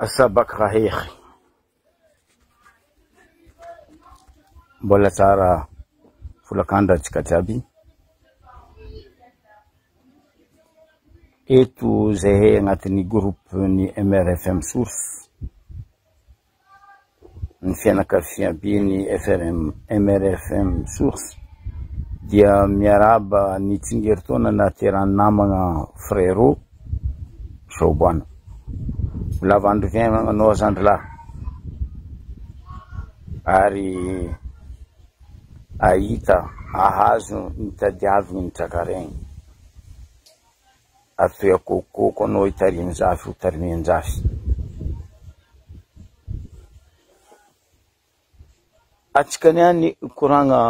Asabak rahih. Mbola tsara fulakanda chikachabi. Eto zay agnatin'ny groupe ny MRFM Source. Ny fianakaviany ny MRFM Source. Dia miaraba ny tsingeritaona naterany namagna frérot Shobana. Lava andro fiainana anao zandrilahy. Ary ahita ahazo ny tadiaviny ny trakaregny. Atoy akokoko anao itarimy zafy ho tarimeny zafy. Atsika niany koragna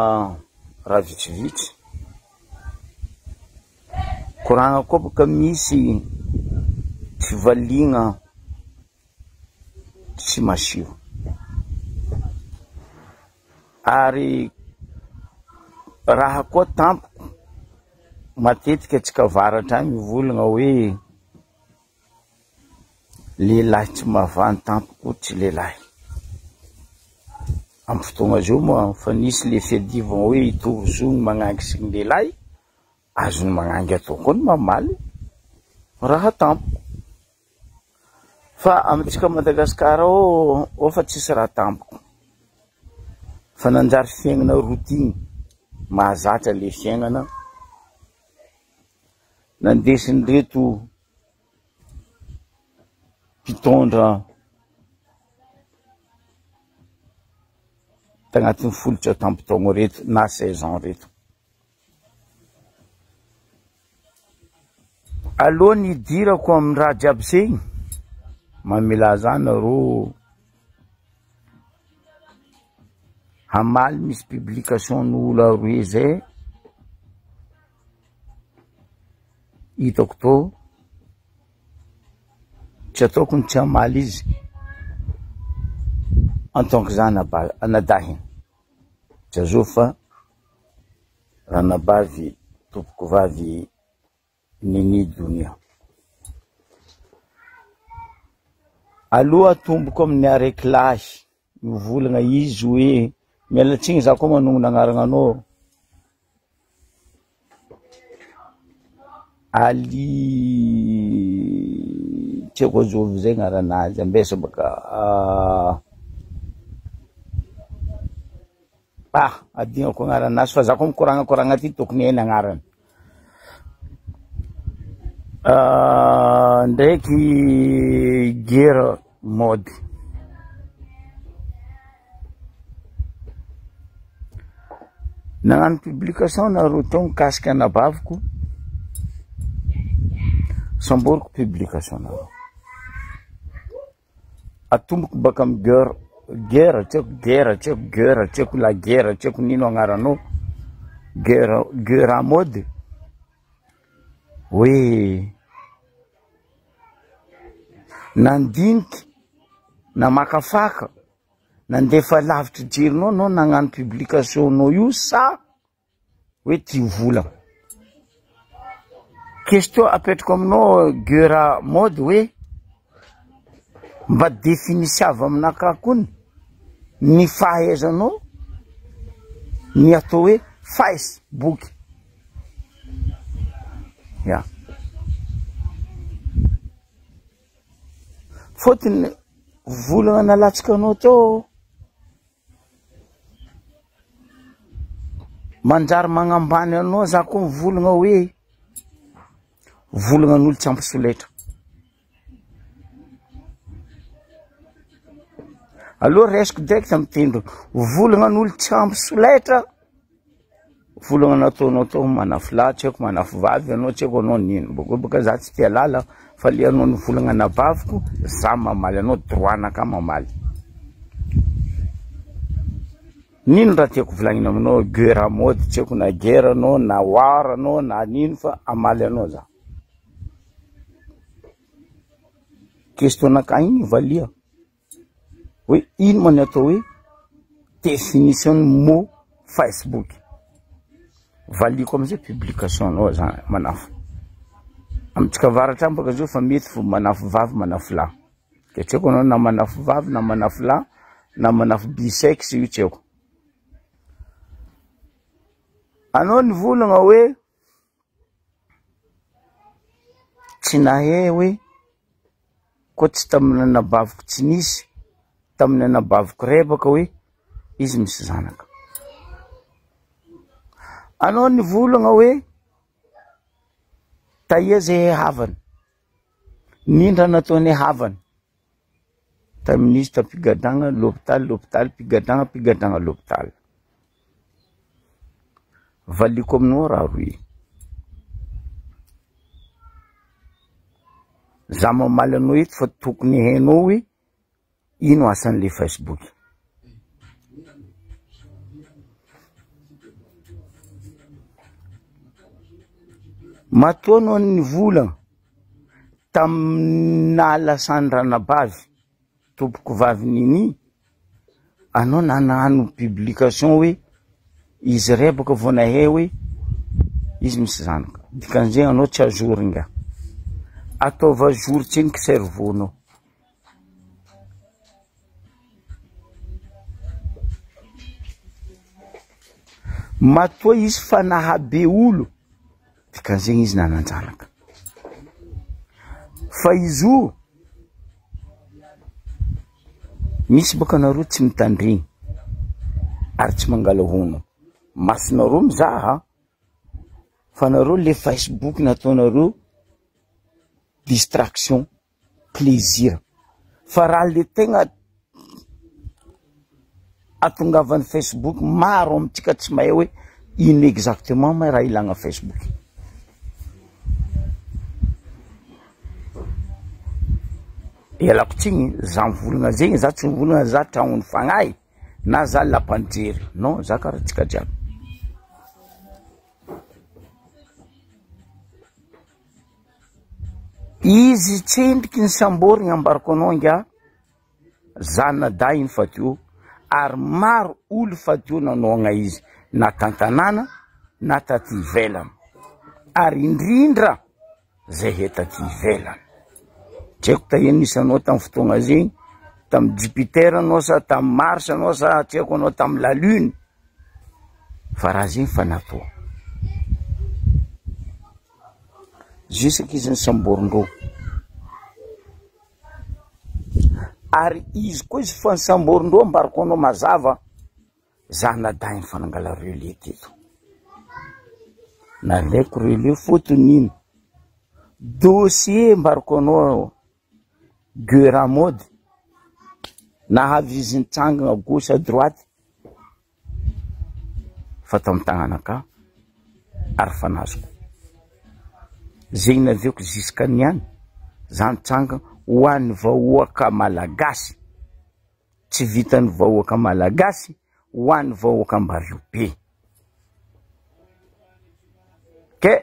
raha vitsivitsy. Koragna koa boka misy tsy valigna tsy masivo. Ary raha koa tampoko matetika atsika varatra mivolagna hoe lehilahy tsy mahavany tampoko tsy lehilahy. Amin'ny fotoagna zao moa fa nisy le fiadivagna hoe hitovy zo ny magnangy sy ny lehilahy, azony magnangy atao koa ny mamaly raha tampoko. Fa amintsika Madagasikara ao fa tsisy raha tampoko. Fa nanjary fiaignana routine, mahazatra le fiaignana. Nandesiny reto mpitondra tagnatin'ny folitra tampon-taogno reto na 16 ans reto. Aloha ny dirako amin'ny raha jiaby segny, mamela zana ro hamaly misy publication n'olo aroe zay hitako tô tsy ataoko ny tsy hamaly izy en tant que zana anadahiny tsy azo fa ranabavy tompoko vavy nini dunia. Aloha tomboko amin'ny araiky lahy mivolagna izy hoe mialatsigny za koa manonona agnarana anao Ali tsy haiko azovy zay agnaranazy ambesa baka adignako agnaranazy fa za koa mikoragnakoragna ty tokony eny agnarany. Ndraiky guerre mode. Nagnano publication na roto mikasika anabaviko. Samboriko publication na. Atomboko baka amy guerre, tseko la guerre, tseko nino agnaranao. Guerre mode. Oui. Nandiniky, na makafaka, nandefa lavitra jerinao no nagnano publication no io sa hoe ty volagna. Question apetrako aminao guerre mode hoe mba definisy avy aminaka kony ny fahaizanao ny atao hoe Facebook. Yeah. Fotony volagna nalatsika anao tao manjary magnambany anao za koa mivolagna hoe volagna n'olo tsy ampy soletra. Aloha resiko direct mitendro volagna n'olo tsy ampy soletra. Volagna nataonao tao manafy lahy, tsy haiko manafy vavy anao, tsy haiko anao nino. Baka za tsy tia lala fa le anao ny volagna nabaviko, za mamaly anao droanaka mamaly. Nino raha tiako volagnina aminao guerre mode, tsy haiko na guerre anao, na war anao, na nino fa amaly anao za. Question naka igny valia. Oui, ino man atao hoe définition mot Facebook. Valiko amizay publication anao za manafo. Amitsika varatra baka zao fa mety fo manafo vavy manafo lahy. Ke tseko anao na manafo vavy na manafo lahy na manafo bisex io tseko. Anao nivolagna hoe tsy nahe hoe ko tsy tamina nabaviko tsy nisy, tamina nabaviko rebaka hoe izy misy zanaka. Anao nivolagna hoe taia zay havany, nindra nataony havany. Tamin'izy tampigadagna l'hôpital, pigadragna l'hôpital. Valiko aminao raha roy. Za mamaly anao eto fa tokony hainao hoe ino asan'le Facebook. Matoa anao nivolagna tamina Alasandrana-bavy tompoko vavy nini, anao nanano publication hoe izy rebaka vao nahay hoe izy misy zanaka. Dikan'izay anao tsy ajory nga. Ataova jour tsiniky cerveau-nao. Matoa izy fa nahabe olo, dikan'izay izy nananjanaka. Fa izy io misy baka nareo tsy mitandriny ary tsy mangala hono. Masonareo mizaha fa nareo le Facebook nataonareo distraction, plaisir. Fa raha le tegna atongavan'ny Facebook maro amintsika tsy mahay hoe ino exactement ma raha ilagna Facebook. Ialako tsigny, za mivolagna zegny, za tsy mivolagna za tragno fagnahy na za lapanjery. Non, za karaha tsika jiaby. Izy tsendriky ny samborigna ambarako anao nga, za nada iny fatio, ary maro olo fatio nanoagna izy, na tantanana, na taty ivelany. Ary indrindra, zay he taty ivelany. Tseko tahia nisy anao tamin'ny fotoagna zegny, tamin'ny Jupiter anao sa tamin'ny Mars anao sa tseko anao tamin'ny la Lune. Fa raha zegny fa natao. Jusque izy ny samborindreo. Ary izy koa izy fa ny samborindreo ambarako anao mazava, za nadainy fanangala relais teto. Nalaiko relais fotony ino. Dossier ambarako anao Guera mode. Nahavy izy nitsangana gauche à droite. Fa tamin'ny tagnanaka ary fanazoko. Zegny naviako jusqu'à niany, za nitsangana ho an'ny vahoaka malagasy. Tsy vitan'ny vahoaka malagasy, ho an'ny vahoaka Ambariobe. Ke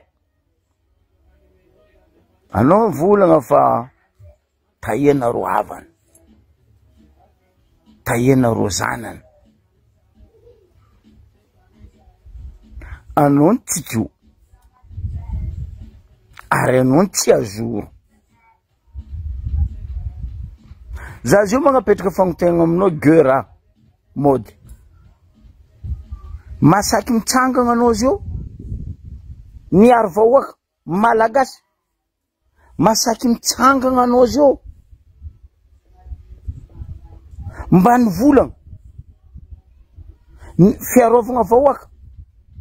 anao volagna fa tahena ro havany, tahena ro zanany. Anao tsy tio, ary anao tsy azoro. Za zio magnapetraka fagnotegna aminao Guera mode. Masaky mitsangana anao zio, miaro vahoaka malagasy. Masaky mitsangana anao zio, mba nivolagna fiarovagna vahoaka.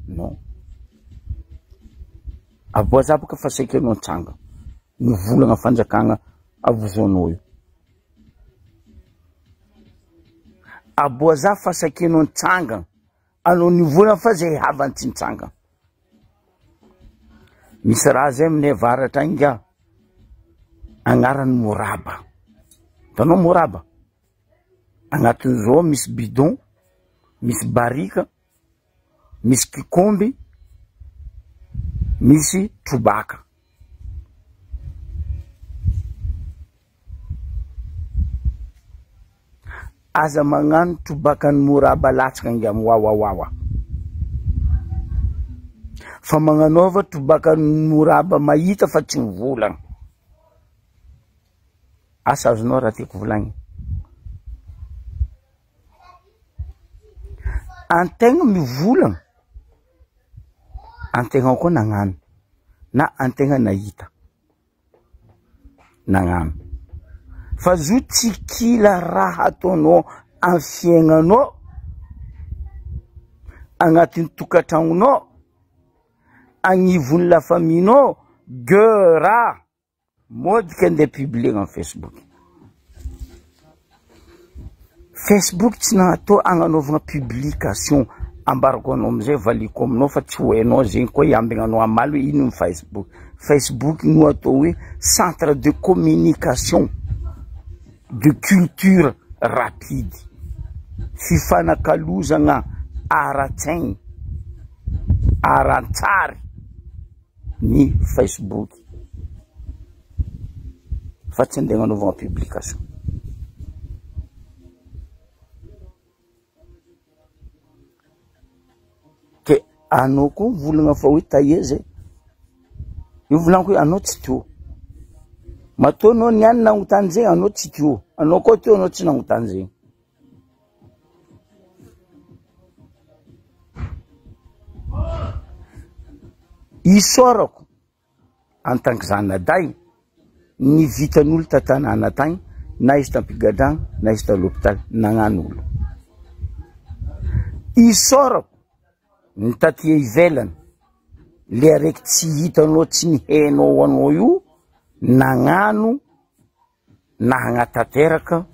Non. Aboazabaka fa saika anao nitsanga, nivolagna fanjakagna avozoanao io. Aboaza fa saika anao nitsanga, anao nivolagna fa zay havany tsy nitsanga. Misy raha zay aminay avaratra inga, agnarany moraba. Hitanao moraba? Agnatin'izao misy bidon, misy barika, misy kikomby, misy trobaka. Aza magnano trobakany moraba latsaka nga wawawawa. Fa magnanova trobakany moraba mahita fa tsy mivolagna. asa azonao raha tiako volagny. Antegna mivolagna, antegna koa nagnano, na antegna nahita nagnano. Fa zo tsy kila raha ataonao amin'ny fiaignanao, agnatin'ny tokantragnonao, agnivon'ny la famille-nao, gueura mody ka andeha publier amin'ny Facebook. Facebook tsy natao agnanaovana publication, ambarako anao amizay valiko aminao fa tsy hoenao zegny koa iambignanao amaly hoe ino Facebook. Facebook no atao hoe centre de communication, de culture rapide, fifanakalozagna ara-tsaigny, ara-tsary ny Facebook. Fa tsy andeha agnanaovana publication. Ke anao koa volagna fa hoe taie zay. Io volaniko hoe anao tsy teo. Matoa anao niany nagnotany zay, anao tsy teo. Anao koa teo, anao tsy nagnotany zay. Isorako en tant que zanaday ny vitan'olo tantanana tagny, na izy tampigadragna, na izy ta-l'hôpital, nagnano olo. Isorako ny taty ivelany, le araiky tsy hitanao, tsy nihenao anao io, nagnano, na hagnatanteraka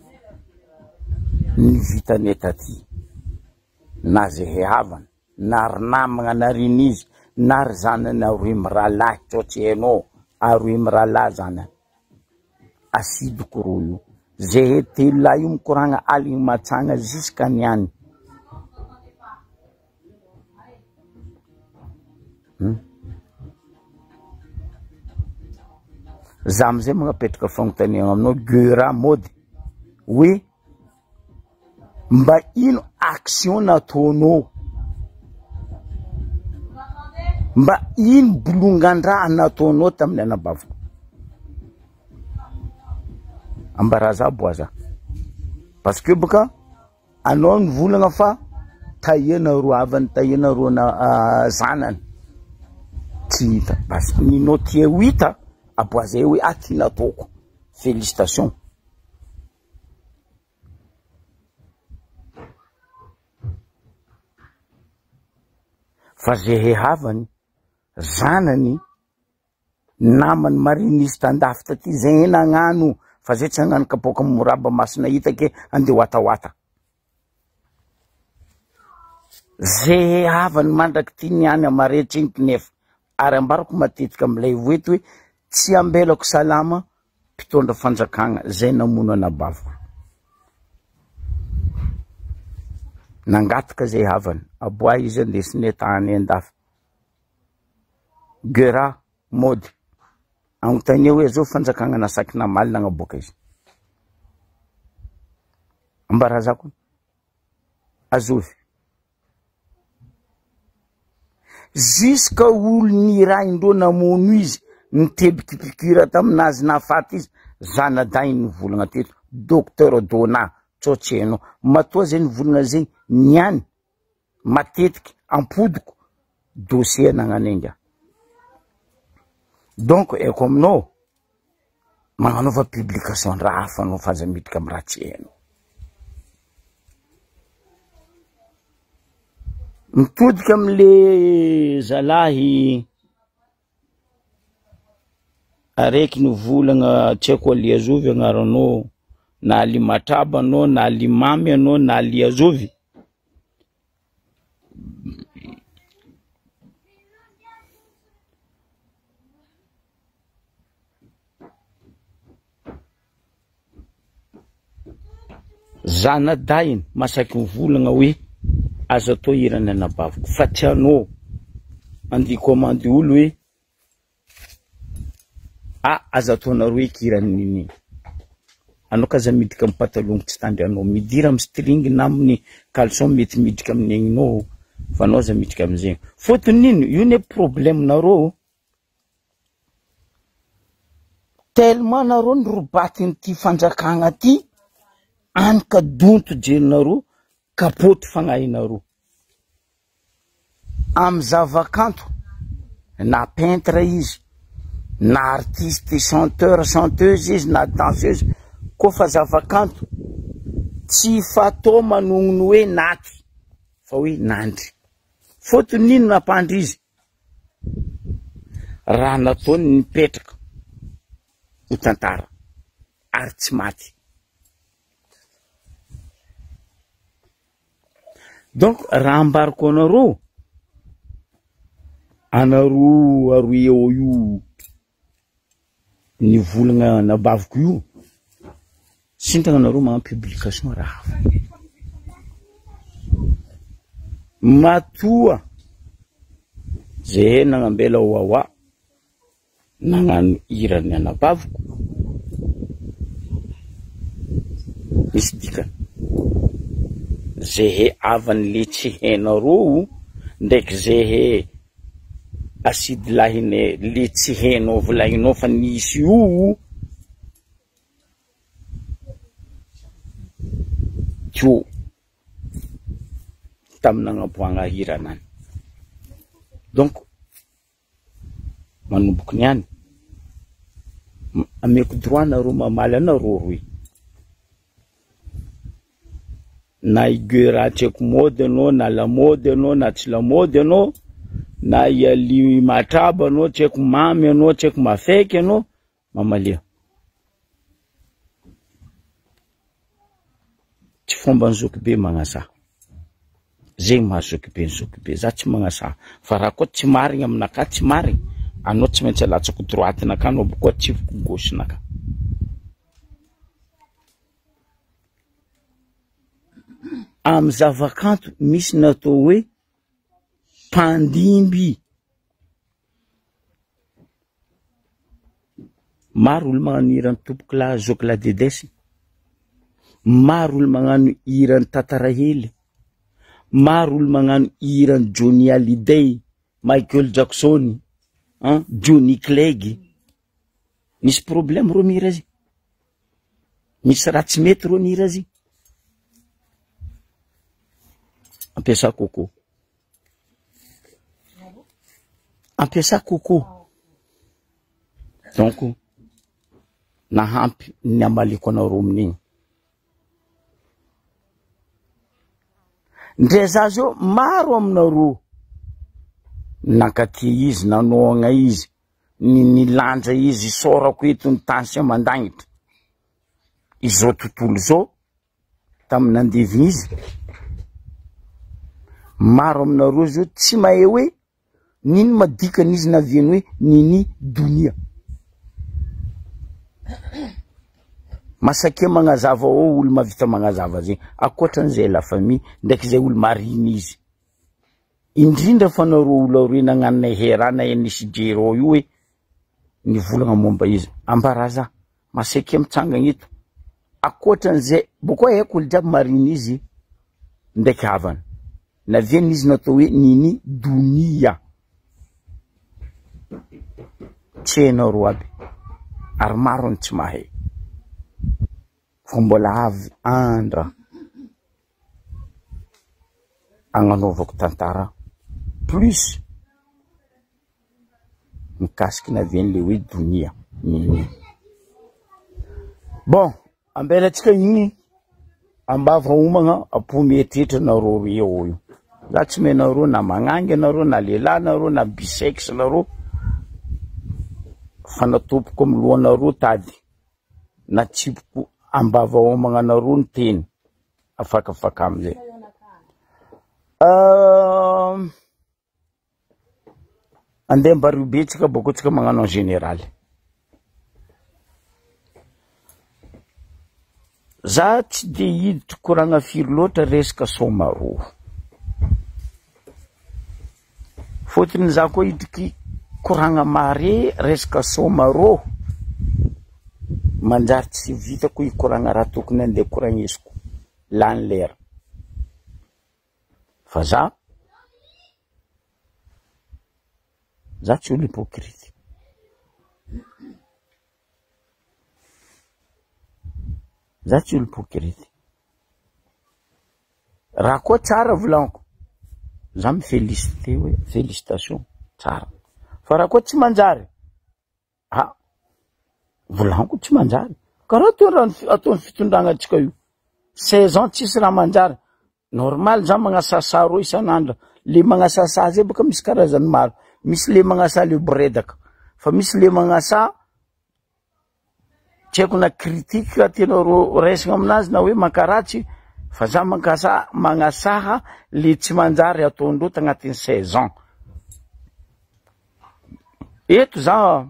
ny vitanay taty. Na zay havana, na ry namagna narianizy, na ry zanany aroy miralahy, tsotsy hainao, aroy miralahy zanany. Asidiko ro io. Zay telo lahy io mikoragna aligny matsagna jusqu'à niany. Za amizay magnapetraka fagnontaniagna aminao gueura mody hoe mba ino action nataonao, mba ino bolongan-draha nataonao tamin'ny anabaviko. Ambaraza boaza. Parce que baka anao nivolagna fa tahiana roa avany, tahiana roa na zanany. Tsy hita. Parce que ninao tia ho hita, aboazay hoe aty nataoko. Félicitations. Fa zay havany, zanany, namany marinisy tandafy taty, zay nagnano. Fa zay tsy hagnano kapoka moraba masina hitake andeha wata. Zay havany mandraky ty niany amaretry iny kinefa. Ary ambarako matetika amilay voeto hoe tsy ambelako salama mpitondra fanjakagna, zay namono anabaviko. Nangataka zay havany, aboa izy andesine tany andafy. Gueura mody. Agnontania hoe zao fanjakagna nasaky namaly nagnaboaka izy. Ambarazako. Azovy. Jusqu'à olo ny raha indro namono izy, nitebiky pikira taminazy nafaty izy, zanadainy nivolagna teto, docteur Dona, tsotsy hainao. Matoa zay nivolagna zay, niany, matetiky, ampodiko, dossier nagnanenga. Donc, eko aminao, magnanaova publication raha hafa anao faza midika amin'ny raha tsy hainao. Mitodika amile zalahy araiky nivolagna tsy haiko Aliazovy agnaranao, na Alimatraba anao, na Alimamy anao, na Aliazovy. Zanadainy masaky mivolagna hoe azo atao irany anabaviko, fa tsy anao andi commande olo hoe azo ataonareo ikirany nini. Anao kaza midika amin'ny patalon tsy tandry anao, midira amin'ny string na amin'ny caleçon mety midika amin'ny egninao, fa anao za midika amin'izegny. Fotony nino, io ne problème nareo. tellement nareo ny robatiny ty fanjakagna ty any ka donto jerinareo kapoty fagnahinareo amy zavakanto na peintre izy na artiste chanteur chanteuse izy na danseuse kofa zavakanto tsy fatao manogno hoe naty fa hoe nandry fotony nino nampandry izy raha nataony nipetraka ho tantara ary tsy maty. Donc raha ambariko anareo aroe eo io nivolagna nabaviko io sintragna anareo magnano publication raha matoa zay nagnambela hoahoa nagnano irany anabaviko misy dikany zay avan'le tsy hainareo ndraiky zay asidy lahine le tsy hainao volagninao fa nisy io tio tamin'agnaboagna hiranany. Donc manomboky niany ameko droit nareo mamaly anareo roy na igue raha tseko mody anao na lamody anao na tsy lamody anao na iali matraba anao tseko mamy anao tseko mafaiky anao mamalia tsy fomba nzokibe magnasa zegny mahazokibe nzokibe za tsy magnasa fa raha koa tsy marigny aminaka tsy marigny anao tsy maintsy alatsako droite-naka anao bokoa tsivoko gauche-naka. Amy zavakanto misy natao hoe pandimby maro olo magnano irany tompoko la zoky la dedesy maro olo magnano irany tatarahely maro olo magnano irany Johnny Hallyday Michael Jackson Johnny Clegg misy problème ro mira zy misy raha tsy mety ro mira zy ampiasa coco donc nahampy ny amaliko anareo amin'igny ndre zazy io maro aminareo nakaty izy nanoagna izy nilanja izy sorako eto ny tension mandagnitra izao tontolo zao tamin'ny nandevy izy maro aminareo zao tsy mahay hoe nino madikany izy naviany hoe nini donia masake magnazava ao olo mavita magnazava zegny akoatran'izay la famille ndraiky zay olo mariny izy indrindra fa nareo olo aroe nagnanona herana nisy jero io hoe nivolagna momba izy ambaraza masake mitsangagna eto akoatran'izay boko haiko olo jiaby mariny izy ndraiky havany naviany izy natao hoe nini donia tsy hainareo aby ary maro ny tsy mahay fa mbola avy andra agnanaovako tantara plus mikasiky naviany le hoe donia nini. Bon ambelatsika igny ambava homagna apometretra nareo eo io za tsy me nareo na magnangy nareo na lehilahy nareo na bisex nareo fa natopoko amy lohanareo tady na tsipoko ambava homagna nareo ny teny afakafaka amizay andeha mbario betsika boko tsika magnano en général za tsy de hiditry koragna firy loatra resaka somarô fotony za koa hidriky koragna mare resaka somarô manjary tsy vitako ikoragna raha tokony andeha koragnesiko lany lera fa za tsy olo hypocrite za tsy olo pokirity raha koa tsara volaniko za mifelicité hoe félicitation tsara fa raha koa tsy manjary volaniko tsy manjary karaha ataony fitondragna atsika io 16 ans tsisy raha manjary normal za magnasasa roa isan'andro le magnasasa zay baka misy karazany maro misy le magnasa le boredaka fa misy le magnasa tsy haiko na kritika tianao resagna aminazy na hoe mankaratsy fa za magnasaha le tsy manjary ataondreo tagnatin'ny 16 ans eto za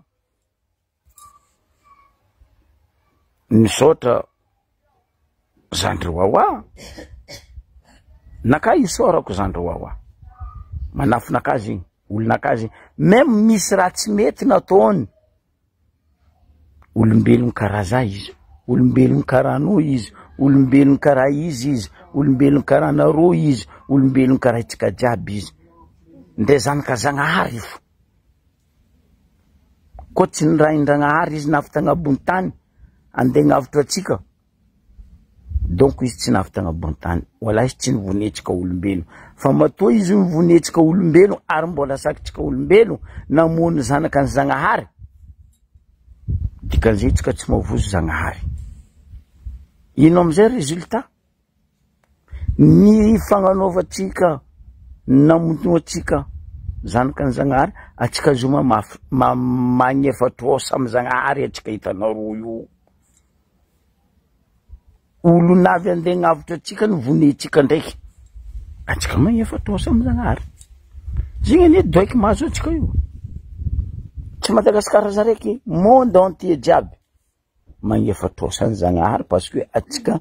misaotra zandry wawa naka isorako zandry wawa manafo nakazy igny olonakazy même misy raha tsy mety nataony olombelogno karaha za izy olombelogno karaha anao izy olombelogno karaha izy olombelogno karaha nareo izy olombelogno karaha itsika jiaby izy nde zanaka Zagnahary fo koa tsy niraindragnahary izy nafy tagnabony tany andeha gnavitra atsika donc izy tsy nafy tagnabony tany wala izy tsy nivonetsika olombelo fa matoa izy nivonetsika olombelo ary mbola sakitsika olombelo namony zanaka any Zagnahary dikan'izay tsika tsy mavozo Zagnahary ino amizay résultat ny fagnanaovatsika namontoatsika zanaka any Zagnahary atsika zoma magnefatro amy Zagnahary atsika hitanaro io olo navy andeha gnavitra atsika nivonetsika ndraiky atsika magnefatro amy Zagnahary zigny ane doiky mahazo atsika io tsy Madagasikara za raiky monde entier jiaby magnefatro any Zagnahary parce que atsika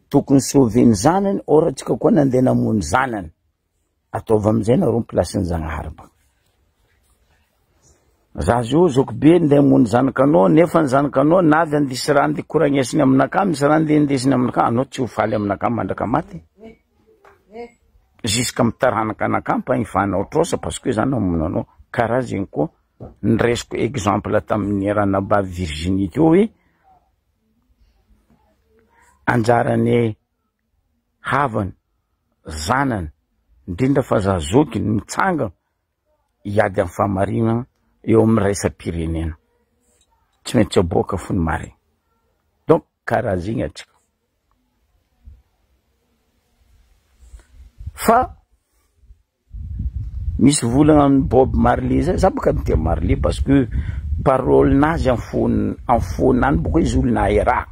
tokony sauveny zanany or atsika koa nandeha namony zanany ataova amizay nareo place-ny Zagnahary ba za zio zoko be ndeha mony zanakanao nefa ny zanakanao navy andisy raha andeha koragnesiny aminaka misy raha andeha indesiny aminaka anao tsy ho faly aminaka mandraka maty jusqu'à mitaranaka anaka mpagnifanao trosa parce que za namony anao karaha zegny koa nresiko exemple tamin'ny ranaba Virginie teo hoe anjarane havany zanany indrindra fa zazoky mitsanga hiady amin'ny famarina eo amin'ny raisam-pirenena tsy maintsy aboaka fony mare donc karaha zigny atsika fa misy volagna amin'ny Bob Marley zay za baka mitia Marley parce que parole-nazy amin'ny fonany boko izy olona era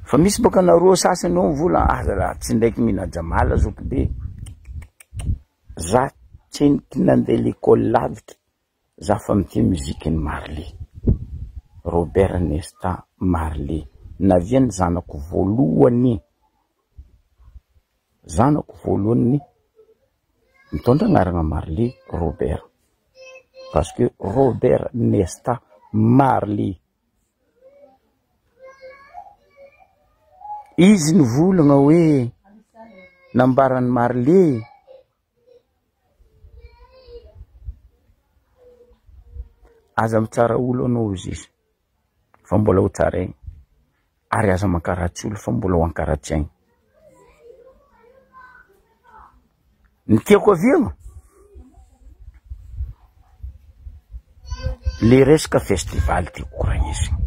fa misy baka nareo sasany eo mivola raha tsy ndraiky mihina jamala zoko be za tseniky nandeha l'école laviky za fa mitia muzikiny Marley Robert Nesta Marley naviany zanako voalohany mitondra anaragna Marley Robert parce que Robert Nesta Marley izy nivolagna hoe nambarany Marley aza mitsara olo anao izy fa mbola ho tsara igny ary aza mankaratsy olo fa mbola ho ankaratsy aigny ny tiako aviagna le resaka festival tiako koragnesiny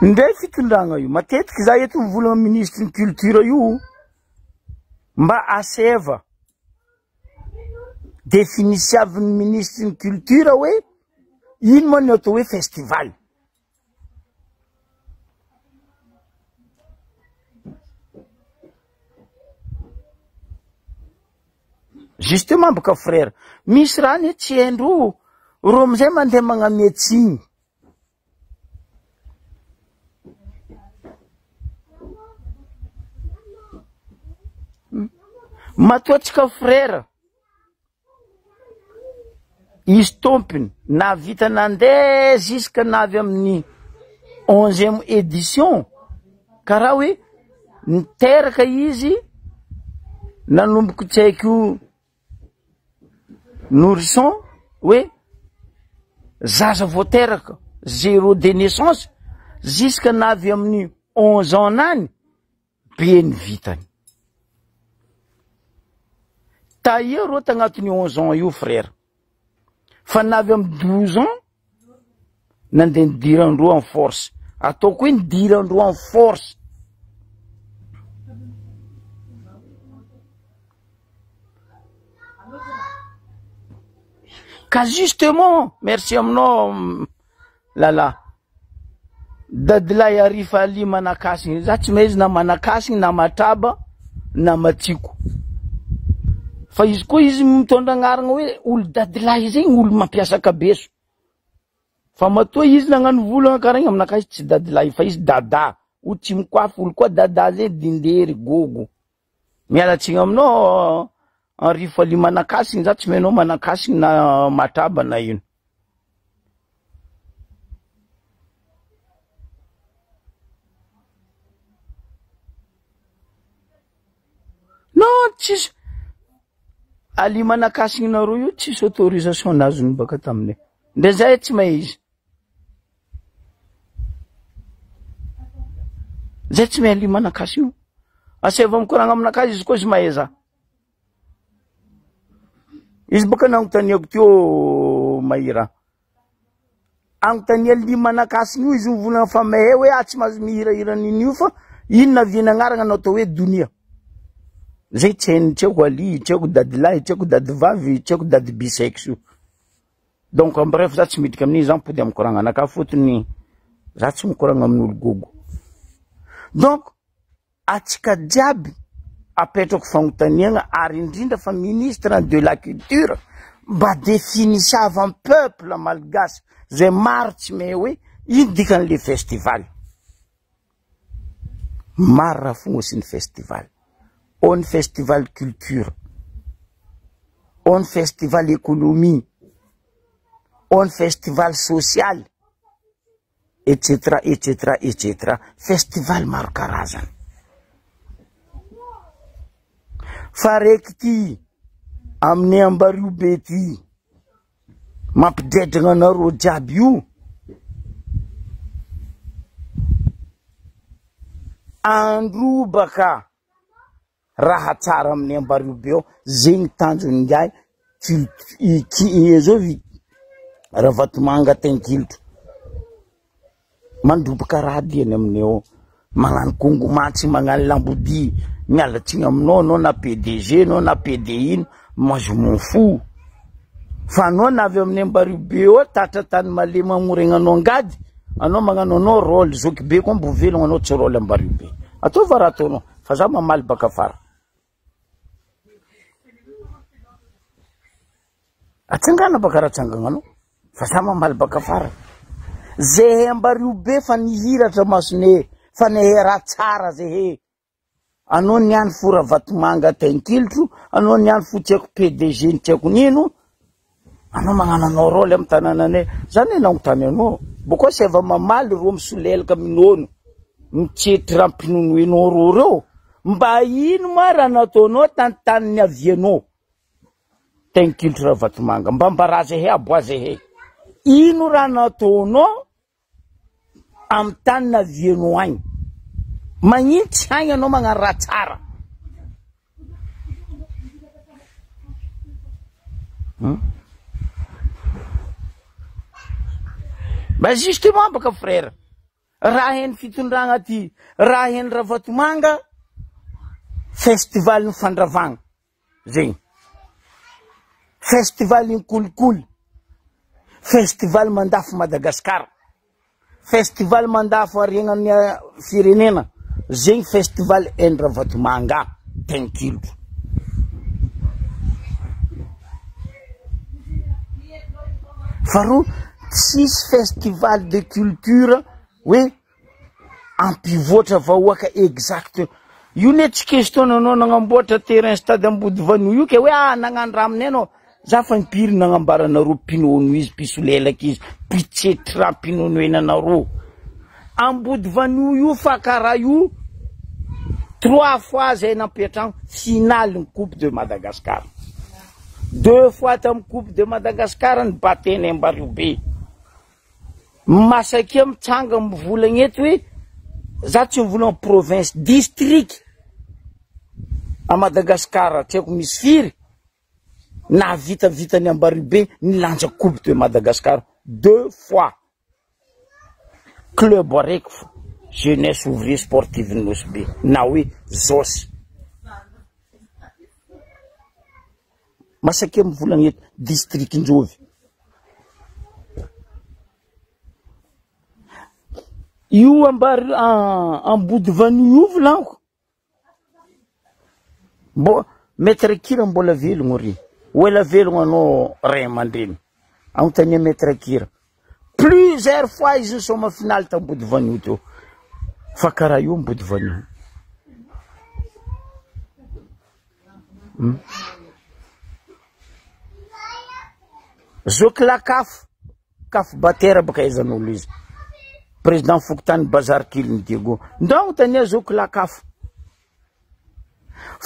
ndray fitondragna io matetiky za eto mivolagna ministre ny culture io mba aseva définitiavin'ny ministre ny culture hoe ino moa ny atao hoe festival justement baka frère misy raha ny tsy haindro ro amizay mandeha magnametsiny matoatsika frère izy tompony na vita nandeha jusque navy amin'ny 11e édition karaha hoe niteraka izy nanomboky tsy haiko nourrisson hoe zaza voateraka 0 de naissance jusqu'à navy amin'ny 11 ans nany be ny vitany. Taia rô tagnatiny 11 ans io frère. Fa navy amin'ny 12 ans nandeha nidirandroa en force. Ataoko hoe nidirandroa en force. Ka justement, merci aminao lala. Dadilay arifa ali manakasigny. Za tsy mahay izy na manakasigny na matraba na matsiko. Fa izy koa izy mitondra agnarana hoe olo dadilay zegny olo mampiasa kabeso. Fa matoa izy nagnano volagna karagny aminakahy tsy dadilay fa izy dada. Olo tsy mikoafy olo koa dada zegny dindery gogo. Mialatsiny aminao arifa ali manakasigny za tsy mainao manakasigny na matraba na ino. Non, tsisy. Ali manakasigny nareo io tsisy autorisation nazony baka taminy. Ndre zay tsy mahay izy. Zay tsy mahay ali manakasigny. Aseva mikoragna aminakazy izy koa izy mahay za. Izy baka nagnontaniako teo mahira. Agnontania ali manakasigny io izy mivolagna fa mahay hoe tsy mahazo mihirahira n'inio fa inona viana agnarana anao atao hoe donia. Zay tsy hainy tiako ali, tiako dadilay, tiako dadivavy, tiako dady bisex io. Donc en bref za tsy midika amin'iny za mipody mikoragna anaka fotony za tsy mikoragna amin'olo gogo. Donc atsika jiaby apetrako fagnontaniana ary indrindra fa ministre de la culture mba définissava un peuple malgache zay maro tsy mahay hoe ino dikan'le festival. Maro raha fogna sy ny festival. On festival culture, on festival économie, on festival social, etc., etc., etc. Festival maro karazany. Fa raiky ty amin'ny Ambaribe ty mampidredrana anareo jiaby io. Andro baka raha tsara amin'ny Ambaribe ao zegny tanjony ngiay zao Ravatomanga Tenkiltro mandrobaka raha diany aminay ao magnano kongomatsy magnano lambodi mialatsiny aminao anao na PDG anao na PD ino moi je m'en fous fa anao na avy amin'ny Ambaribe ao tatra tany malema amoregnanao angady anao magnano anao rôle zoky be koa mbo velogno anao tsy rôle Ambaribe ataova raha ataonao fa za mamaly baka fara. Atsangana baka raha tsangagnanao fa za mamaly baka fara. Zay Ambaribe fa nihiratra masone fa nihera tsara zay anao niany fo Ravatomanga Tenkiltro anao niany fo tiako PDG ny tiako nino anao magnano anao rôle amin'ny tanànanay zany nagnontany anao boko sy ava mamaly ro misolelaka minono mitsetry raha mpinonoenao ro reo mba ino ma raha nataonao tany ny avianao Tenkiltro Ravatomanga mba mbaraza he aboaza he ino raha nataonao am tany na vianao agny magnino tsy agny anao magnano raha tsara. Bah justement baka frère raha heny fitondragna ty raha heny Ravatomanga festival ny fandravagna zegny festival ny kolikoly festival mandafo Madagasikara festival mandafo aregnan'ny firenena zegny festival en Ravatomanga Tenkiltro. Faro tsisy festival de culture hoe ampivoatra vahoaka exact io ne tsy question anao nagnamboatra terrain stade Ambodivanio io ke hoe nagnano raha aminay anao za fa nipiry nagnambaranareo pinono izy pisolelaka izy pitsetry raha pinonoenanareo Ambodivanio io fa karaha io 3 fois zay nampiatrano finale ny Coupe de Madagascar 2 fois tam Coupe de Madagascar ny bateny Ambaribe Masaky mitsanga mivolagna eto hoe za tsy mivolagna province district à Madagascar tsy haiko misy firy na vitany Ambaribe nilanja coupe de Madagascar 2 fois club araiky jeunesse ouvrier sportive Nosbe na hoe ZOS masaky mivolagna eto district Njovy io ambary ambody vanio io volanko bo maître Kira mbola velogno ry oela velogno anao ray aman-dreny anontania maître Kira plusieurs fois izy nisoma finale tambody vanio teo fa karaha io ambody vanio zoky la kaf batera baka ezan'olo izy président Fokontany Bazarkily Diego ndao tania zoky la kaf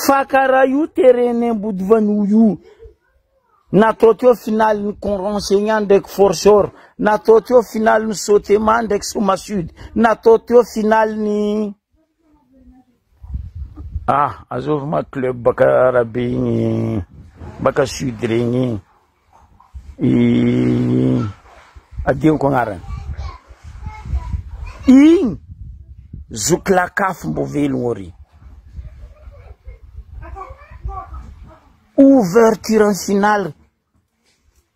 fa karaha io terrain ambody vanio io natao teo finaly ny conrenseignant ndraiky forceur natao teo finaly ny sautement ndraiky Soma Sud natao teo finaly ny azovy ma club baka arabe igny baka sud regny adinko agnarany igny zoky la kaf mbo velogno ry ouverture en finale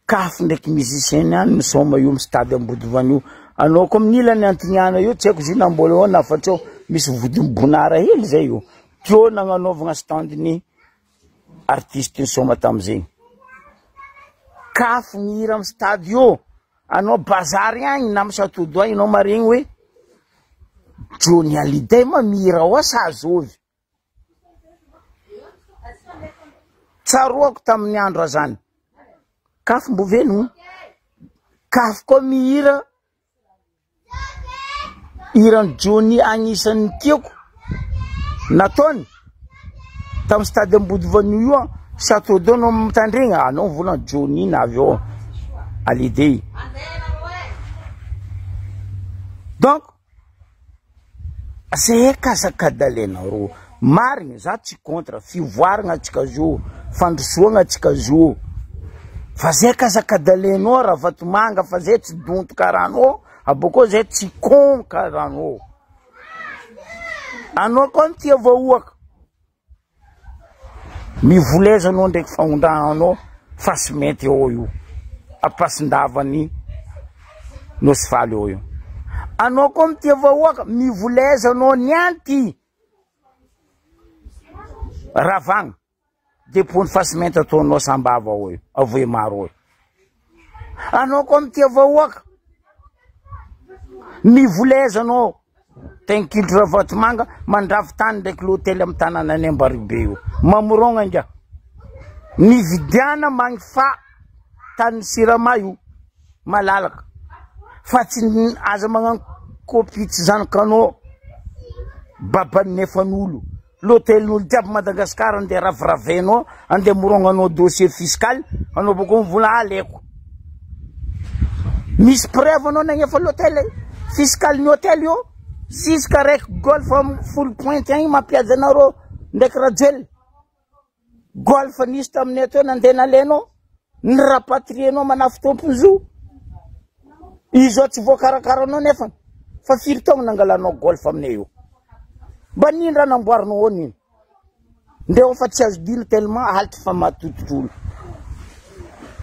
kaf ndraiky musicien any misoma io stade ambody vanio anao ko minila ny antignana io tsy haiko zina mbola eo nafatreo misy vodiny bonara hely zay io teo nagnanaovagna standiny artiste nisoma tamizegny kaf mihira amy stade io anao bazary agny na misatodo agny anao maregny hoe Johnny Hallyday ma mihira ao sa azovy tsaroako tamin'ny andro azany kaf mbo velogno kaf koa mihira hiran'ny Johnny agnisan'ny tiako nataony tamin'ny stade ambody vanio io Château d'Eau no mitandregna anao volana Johnny na avy eo Hallyday donc zay kazakadalenareo marigny za tsy contre fivoaragna atsika zo fandrosoagna atsika zo fa zay kazakadalenao raha vatomanga fa zay tsy donto karanao aboko zay tsy con karanao anao koa tia vahoaka mivolezanao ndraiky fahondrananao fa sy mety eo io apasindavany nosy faly eo io anao koa tia vahoaka mivolezanao nianty ravagna depony fasimenta ataonao sambava eo avoe maro eo anao koa tia vahoaka mivolezanao tenkilitra ravatomanga mandravy tany ndraiky l'hôtel amy tanàna any Ambaribe io mamorogna ngia mividiana magny fa tany Sirama io malalaka fa tsy aza magnano copie tsy zanakanao babany nefan'olo l'hôteln'olo jiaby Madagascar andeha raviravenao andeha morognanao dossier fiscal anao boko mivola aleko misy preuve anao nagnefa l'hôtel fiscal ny hôtel io jusqu'à raiky golf full point agny mampiady anareo ndraiky rajoel golf nisy taminay ato nandeha nalenao ny rapatrienao manafy tomponzo izy ao tsy voakarakaraanao nefa fa firy taogna nangalanao golf aminay io mba nino raha namboarinao nino ndeha fa tsy azo dino tellement haly fa matototr'olo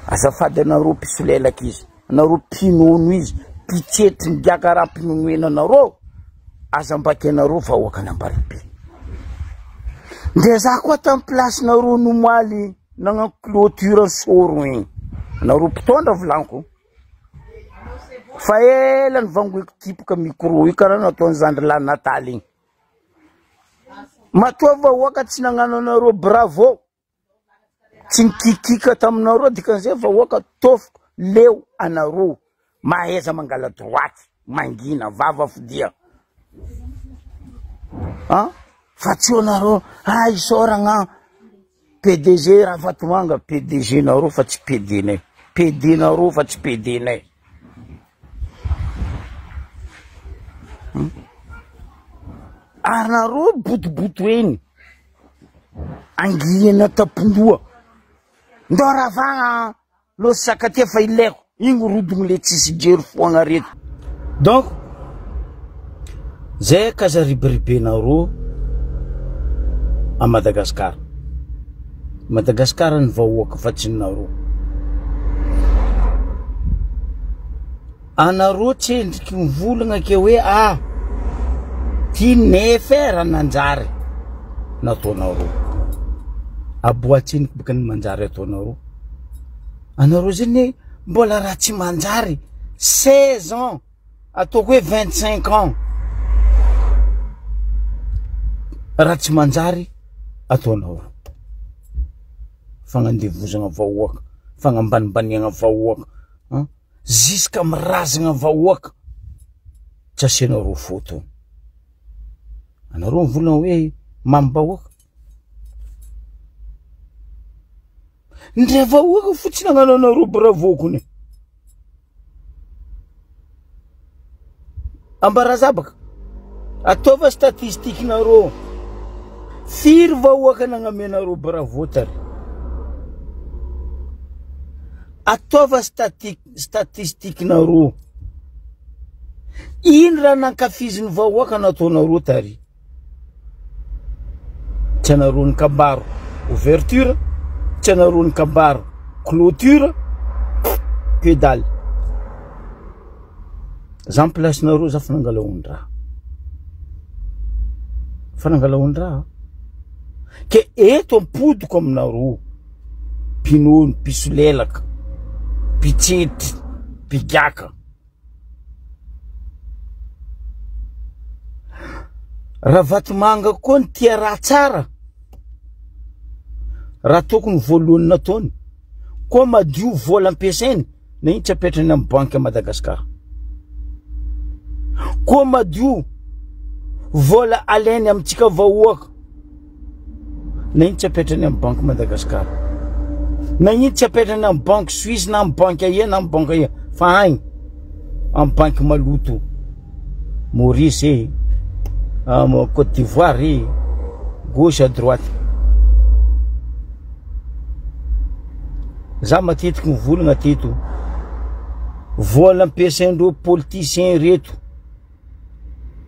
azafady anareo pisolelaka izy anareo pinono izy pitsetry migiaka raha pinonoena anareo azambaky anareo vahoaka an'Ambaribe ndeha za koa tamy place nareo nomoaly nagnano clôture soro igny nareo mpitondra volaniko fa ela ny vangoeko tipoka micro io karaha nataony zandry la Nataly igny matoa vahoaka tsy nagnano anareo bravo tsy nikikika taminareo dikan'izay vahoaka tofoko leo anareo maheza mangala droite mangina vava fidia fa tsy anareo isoragna PDG raha vatomanga PDG nareo fa tsy PD nay PD nareo fa tsy PD nay Anareo botoboto eny angina tapondoa ndoravagna lo sakatia fa ileko igny rodogny le tsisy jery foagna reto. Donc zay kazariberibenareo a Madagasikara. Madagasikara ny vahoaka fatsinareo. Anareo tsendriky mivolagna ke hoe ty nefer nanjary nataonareo. Aboatsiniky baka ny manjary ataonareo. Anareo zany mbola raha tsy manjary 16 ans ataoko hoe 25 ans raha tsy manjary ataonareo. Fagnandevozagna vahoaka, fagnambanimbaniagna vahoaka, ziska mirazagna vahoaka, tsy asianareo photo. Anareo mivolagna hoe mamy-bahoaka. Ndre vahoaka fotsiny agnananareo bravo kony. Ambarazabaka ataova statistikinareo. Firy vahoaka nagnamenareo bravo tary. Ataova statistikinareo. Ino raha nankafiziny vahoaka nataonareo tary. Tsy anareo ny kabaro ouverture, tsy anareo ny kabaro clôture, que dalle. Za placenareo za fanangalaon-draha. Fanangalaon-draha. Ke eto ampodiko aminareo. Pinono, pisolelaka, pitsetry, pigaka. Raha vatomanga koa ny tia raha tsara. Raha tokony voalohany nataony. Koa madio vola ampiasainy, na iny tsy apetrany amin'ny banque à Madagasikara. Koa madio vola alainy amintsika vahoaka, na iny tsy apetrany amin'ny banque Madagasikara. Na iny tsy apetrany amin'ny banque Suisse na amin'ny banque aia na amin'ny banque aia. Fa agny amin'ny banque maloto. Maurice Côte d'Ivoire, gauche à droite. Za matetiky mivolagna teto. Vola ampiasaindreo politicien reto.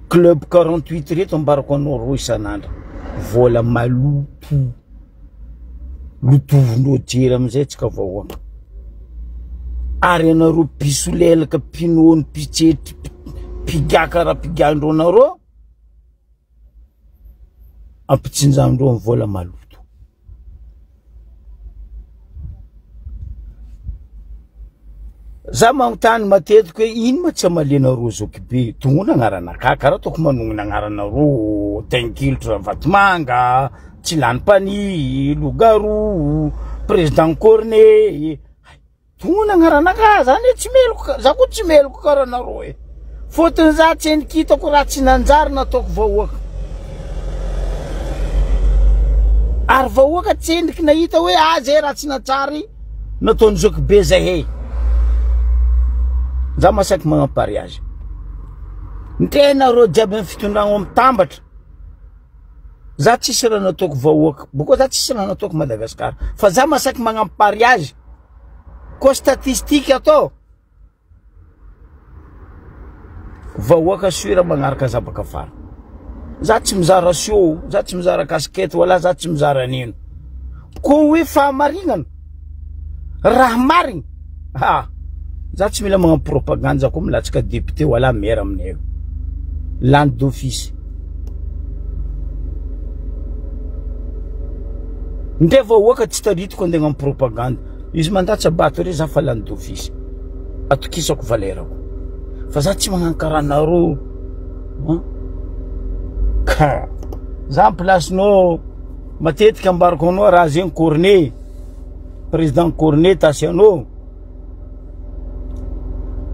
Club 48 reto ambarako anareo isanandra. Vola maloto. Lotovindreo jery amizay tsika vahoaka. Ary anareo pisolelaka, pinono, pitsetry, pigaka raha pigandreo anareo. Ampitsinjandreo amin'ny vola maloto. Za magnontany matetiky hoe ino ma tsy amalenareo Zokibe. Tongoana agnaranaka karaha toko manongona agnaranareo Tenkiltra Vatomanga, Tsilanipany, Lougarou, Président Cornet. Tongoana agnaranaka zany tsy meloko, za koa tsy meloko karaha nareo. Fotony za tsy nikitako raha tsy nanjary nataoko vahoaka. Ary vahoaka tsy endriky nahita hoe zay raha tsy natsary nataony Zokibe zay. Za masaky magnam-pariage. Ntenareo jiaby amin'ny fitondragna mitambatra. Za tsisy raha nataoko vahoaka. Boko za tsisy raha nataoko Madagasikara. Fa za masaky magnam-pariage. Ko statistique atao. Vahoaka suira magnaraka zabaka fara. Za tsy mizara sio, za tsy mizara kaskety, wala za tsy mizara nino. Ko hoe fahamarinana. Raha marigny. Za tsy mila magna propagande koa milatsaka député wala maire aminay. Land d'office. Ndre vahoaka tsy taritiko andeha amin'ny propagande. Izy mandatsa bato re za fa land d'office. Atokisako valerako. Fa za tsy magnano karaha nareo. Za placenao matetika ambarako anao raha zegny Cornet. Président Cornet tasianao.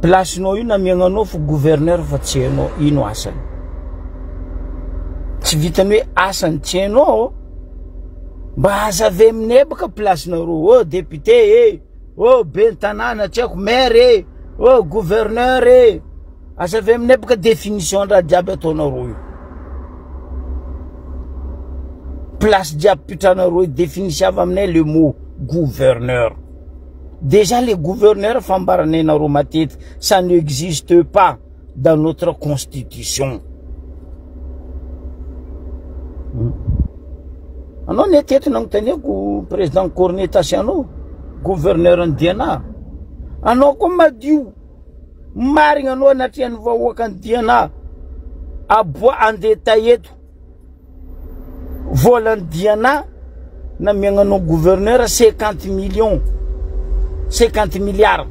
Placenao io namiagnanao fa gouverneur fa tsy hainao ino asany. Tsy vitany hoe asany tsy hainao. Mba azave aminay baka placenareo. Député ben tanàna tsy haiko maire gouverneur azave aminay baka définition raha jiaby ataonareo io. place diapitanaro définissava le mot gouverneur. Déjà les gouverneurs fambaranenaro matete, ça n'existe pas dans notre constitution. Anao netety nagnontaniako président Cornet Tasiano, gouverneur Ndiana. Anao koa madio marigna anao anatriany vahoaka Ndiana aboa andeta eto. Volan Ndiana na miagnanao gouverneur 50 millions 50 milliards.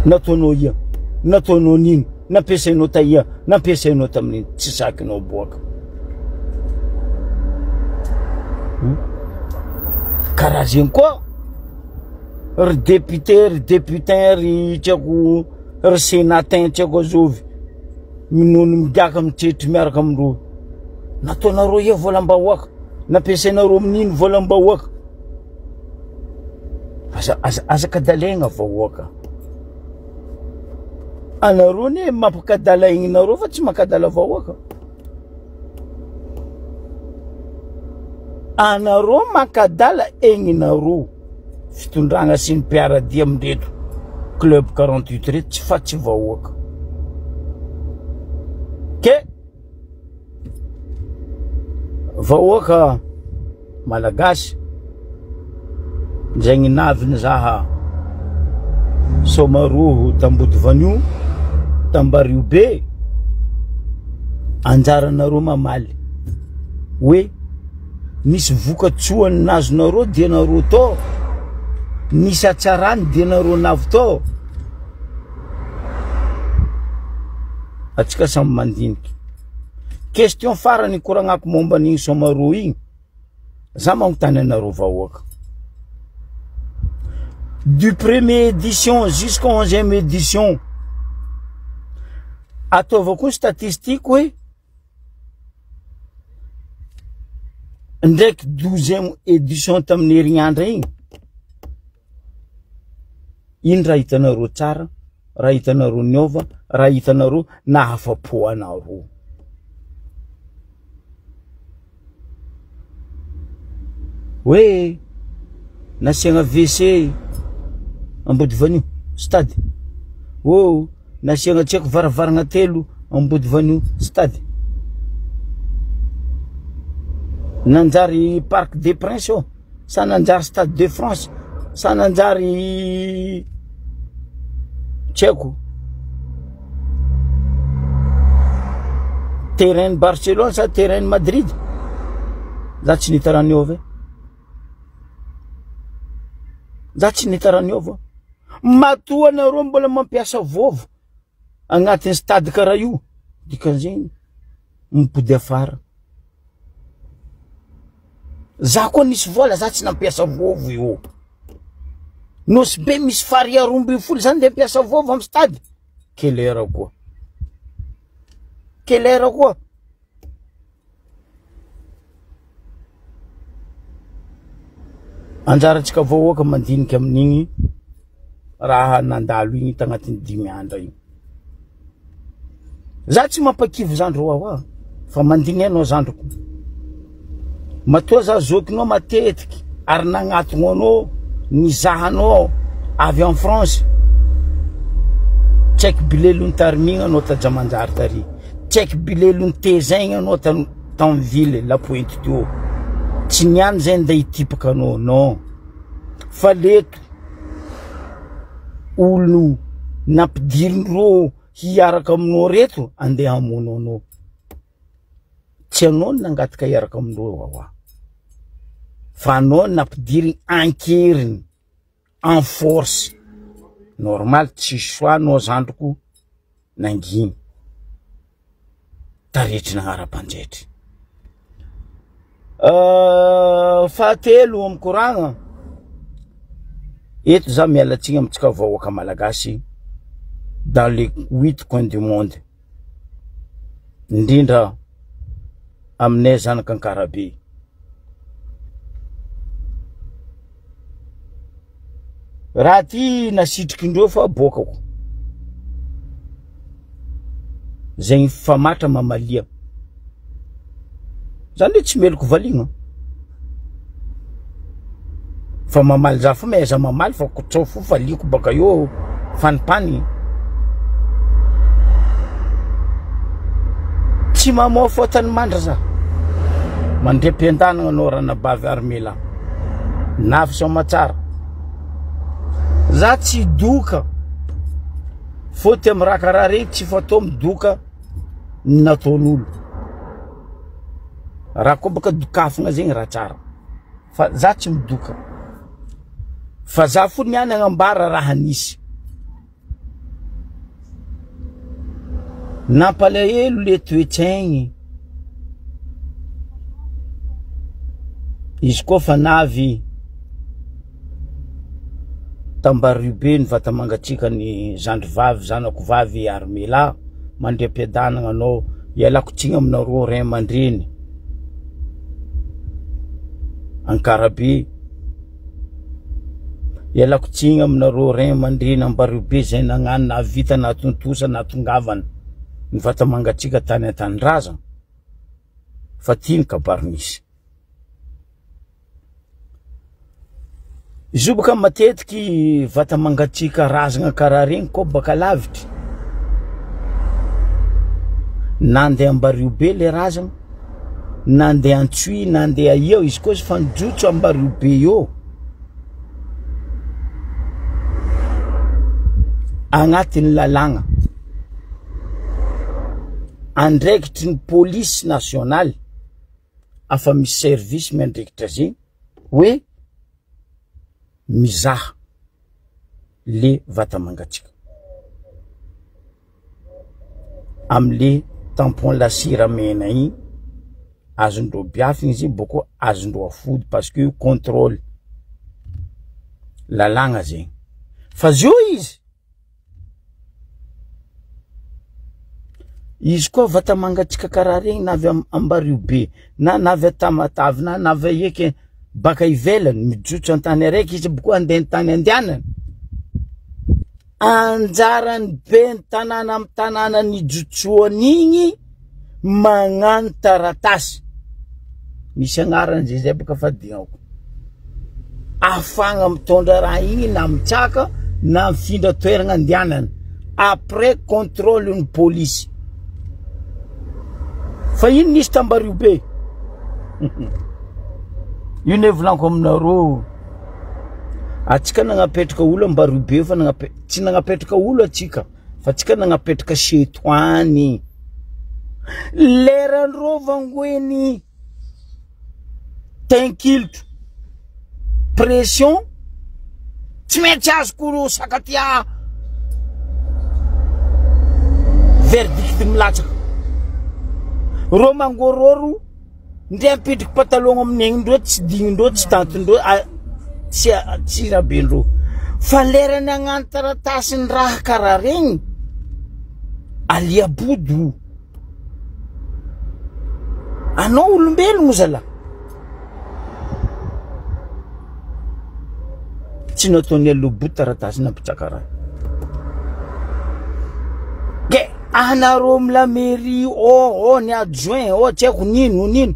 Nataonao ia, nataonao nino, nampiasainao taia, nampiasainao tamin'iny tsy sakinao boaka. Karaha zegny koa ry député, ry députain, ry tiako, ry sénatin tiako azovy minono midiaka mitretry miaraka amindreo. Nataonareo ia volam-bahoaka, nampiasainareo amin'iny volam-bahoaka. Azakadalaigna vahoaka. Anareo ne mampakadala igninareo fa tsy makadala vahoaka. Anareo makadala igninareo fitondragna sy ny mpiaradia amindreto club 48 reto tsy fa tsy vahoaka. Ke vahoaka malagasy zegny naviny zaha Somaroho tambody vanio tambario be anjaranareo mamaly hoe nisy vokatsoany nazonareo dianareo to, nisy atsarany dianareo navy to. Atsika samy mandiniky. Question farany koragnako momba n'igny Somaroho igny, za magnontany anareo vahoaka. Du 1er édition jusqu'à 11e édition, ataovako ny statistique hoe ndraiky 12e édition tamin'ny herignandra igny, ino raha hitanareo tsara, raha hitanareo niova, raha hitanareo nahafapo anareo. Hoe nasiagna WC ambody vanio stade. Oh, nasiagna tseko varavaragna telo ambody vanio stade. Nanjary Parc des Princes oh, sa nanjary Stade de France, sa nanjary tseko terrain Barcelone sa terrain Madrid. Za tsy nita raha niova. Za tsy nita raha niova. Matoa nareo mbola mampiasa vovo agnatin'ny stade karaha io, dikan'izegny mipody afara. Za koa nisy vola za tsy nampiasa vovo io. Nosy be misy faria 12 zany de mpiasa vovo am stade. Kelera koa. Kelera koa. Anjaratsika vahoaka mandiniky amin'igny raha nandalo igny tagnatin'ny 5 andro igny. Za tsy mampakivy zandro ao fa mandiny anao zandroko. Matoa za zokinao matetiky ary nagnatogno anao nizahanao avy en France. Tsaiky bilelony tarimigna anao taja manjary tary. Tsaiky bilelony tezaigny anao tamin'ny ville La Pointe du Haut. Tsy niany zay nda hitipaka anao, non. Fa leto olo nampidirin'ireo hiaraka aminao reto andeha hamono anao. Tsy anao nangataka hiaraka amin'ireo awa. Fa anao nampidiriny ankeriny en force. Normal tsy choix anao zandroko nanginy. Taretry nagnara-panjaitry. Fahatelo am koragna. Eto za mialatsigny amitsika vahoaka malagasy dans les 8 coins du monde. Indrindra aminay zanaka Ankarabe. Raha ty nasitrikindreo fa bokako. Zegny famatra mamalia. zany hoe tsy meloko valigna fa mamaly za fa meza mamaly fa kotsao fo valiko baka eo fanimpany tsy mamoa fotany mandra za mandrem-piandanagna anao ranabavy armela navy somatsara za tsy doka foty amy raha karaha regny tsy fatao midoka nataon'olo raha koa baka dokafagna zegny raha tsara fa za tsy midoka fa za fo niany agnambara raha nisy nampalahelo le toetsaigny izy koa fa navy tambariobe ny vata mangatsika ny zandry vavy zanako vavy armela mandrem-piadanagna anao ialako tsigny aminareo ray aman-dreny Ankarabe ialako tsigny aminareo ray aman-dreny ambariobe zay nagnano na vita na tontosa na tongavana ny vata mangatsika tany an-tanindrazana fa tiany kabaronisy izy io baka matetiky vata mangatsika razagna karaha regny koa baka lavitry nandeha ambariobe le razagna nandeha antsoy nandeha eo izy koa fa nijotso ambariobe eo agnatin'ny lalagna andraikitry ny police nationale afa misy service miandraikitra zegny hoe mizaha le vata mangatsika amle tampon la sira mena igny azondreo biafigny izy boko azondreo afody parce que contrôle lalagna zegny fa zio izy koa vata mangatsika karaha regny navy ambariobe na navy Tamatavy na navy eky baka ivelany mijotso antany araiky izy boko andeha tany andianany anjarany be ny tanàna amy tanàna nijotsoan'igny magnano taratasy misy agnarany zay baka fadignako afagna mitondra raha igny na mitsaka na mifindra toeragna andianany après contrôle ny police fa ino nisy tambariobe io ne volaniko aminareo atsika nagnapetraka olo ambariobe fa tsy nagnapetraka olo atsika fa atsika nagnapetraka setoany leran'reo vangoeny tenkilitro pression tsy maintsy azoko sakatia verdict milatsaka ro mangororo ndre ampidriky patalogna amin'egny tsy dignindreo tsy tantindreo tsy rabendreo fa lerany agnano taratasiny raha karaha regny aliabodo anao olombelogno zala tsy nataony alobodo taratasy nampitsaka raha ke anareo mila mairie ny adjoint tsy haiko nino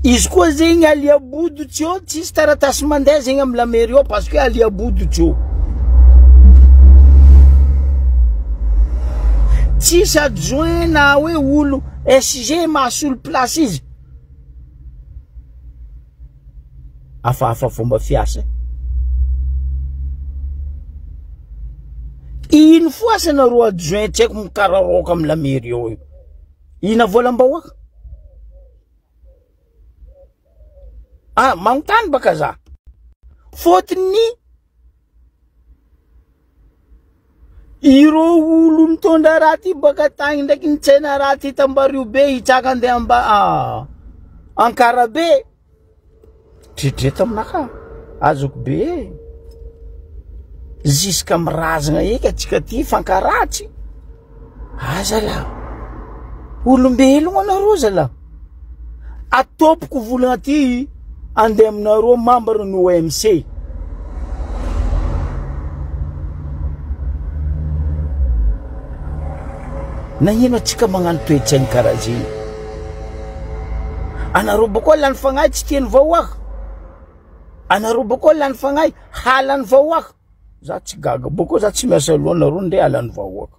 izy koa zegny aliabodo tsy eo tsisy taratasy mandeha zegny amy la mairie eo parce que aliabodo tsy eo tsisy adjoint na hoe olo SG mahasolo place izy afahafa fomba fiasa ino foasanareo adjoint tsy haiko mikararoka amy la mairie eo ina volam-bahoaka manontany baka za fotony ireo olo mitondra raha ty baka tagny ndraiky nitsena raha ty tambariobe hitsaka andeha Ankarabe tritreto aminaka azoko be ziska mirazagna eky atsika ty fankaratsy zala olombelogno anareo zala atopoko volagna ty andeha aminareo membre ny OMC na ino atsika magnano toetsaigny karaha zegny Anareo boko lany fagnahy tsy tiany vahoaka. Anareo boko lany fagnahy halany vahoaka. Za tsy gaga boko za tsy miasa loha anareo ndre halany vahoaka.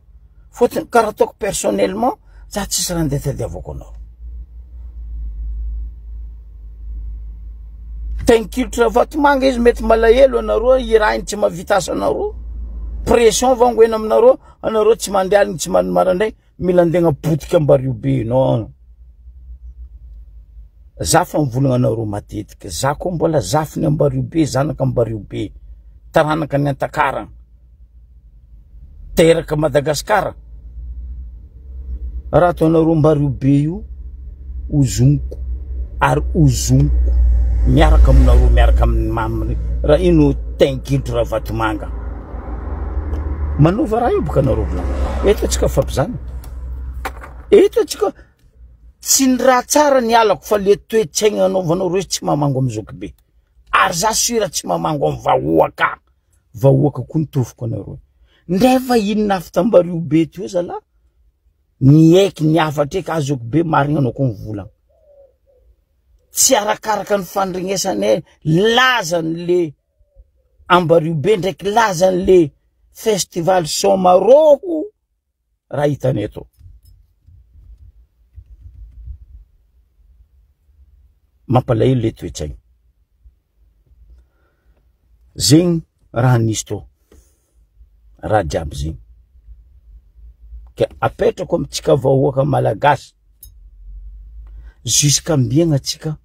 Fotony karaha ataoko personnellement za tsisy raha ndeha tadiavako anareo. Tenkilitra vatomanga izy mety malahelo anareo irainy tsy mavita asa anareo. Pression vangoena aminareo, anareo tsy mandeha aligny tsy marandray mila andegna potika ambario be non. Za fa mivolagna anareo matetika, za koa mbola zafiny ambario be, zanaka ambario be, taranaka ny Antakarana, teraka Madagasikara. Raha ataonareo ambario be io ozonko ary ozonko miaraka aminareo, miaraka amin'ny maminy. Raha ino tenkilitra raha vatomanga manova raha io boka anareo volagna. Eto atsika fampizana, eto atsika tsy ny raha tsara ny alako fa le toe-tsaigna anaovanao reo tsy mamango amin'ny zoky be. Ary za sira tsy mamango amin'ny vahoaka. Vahoaka koa nitofoko anareo. Nefa inona afy tambario be teo zala? Ny eky ny afatra eky azoky be marigna anao koa mivolagna. Tsy arakaraka ny fandregnesane lazany le ambario be ndraiky lazany le festival Somaroho raha hitany eto. Mampalahelo le toe-tsaigna. Zegny raha nisy tô. Raha jiaby zegny. Ke apetrako amintsika vahoaka malagasy jusqu'à mbiagna tsika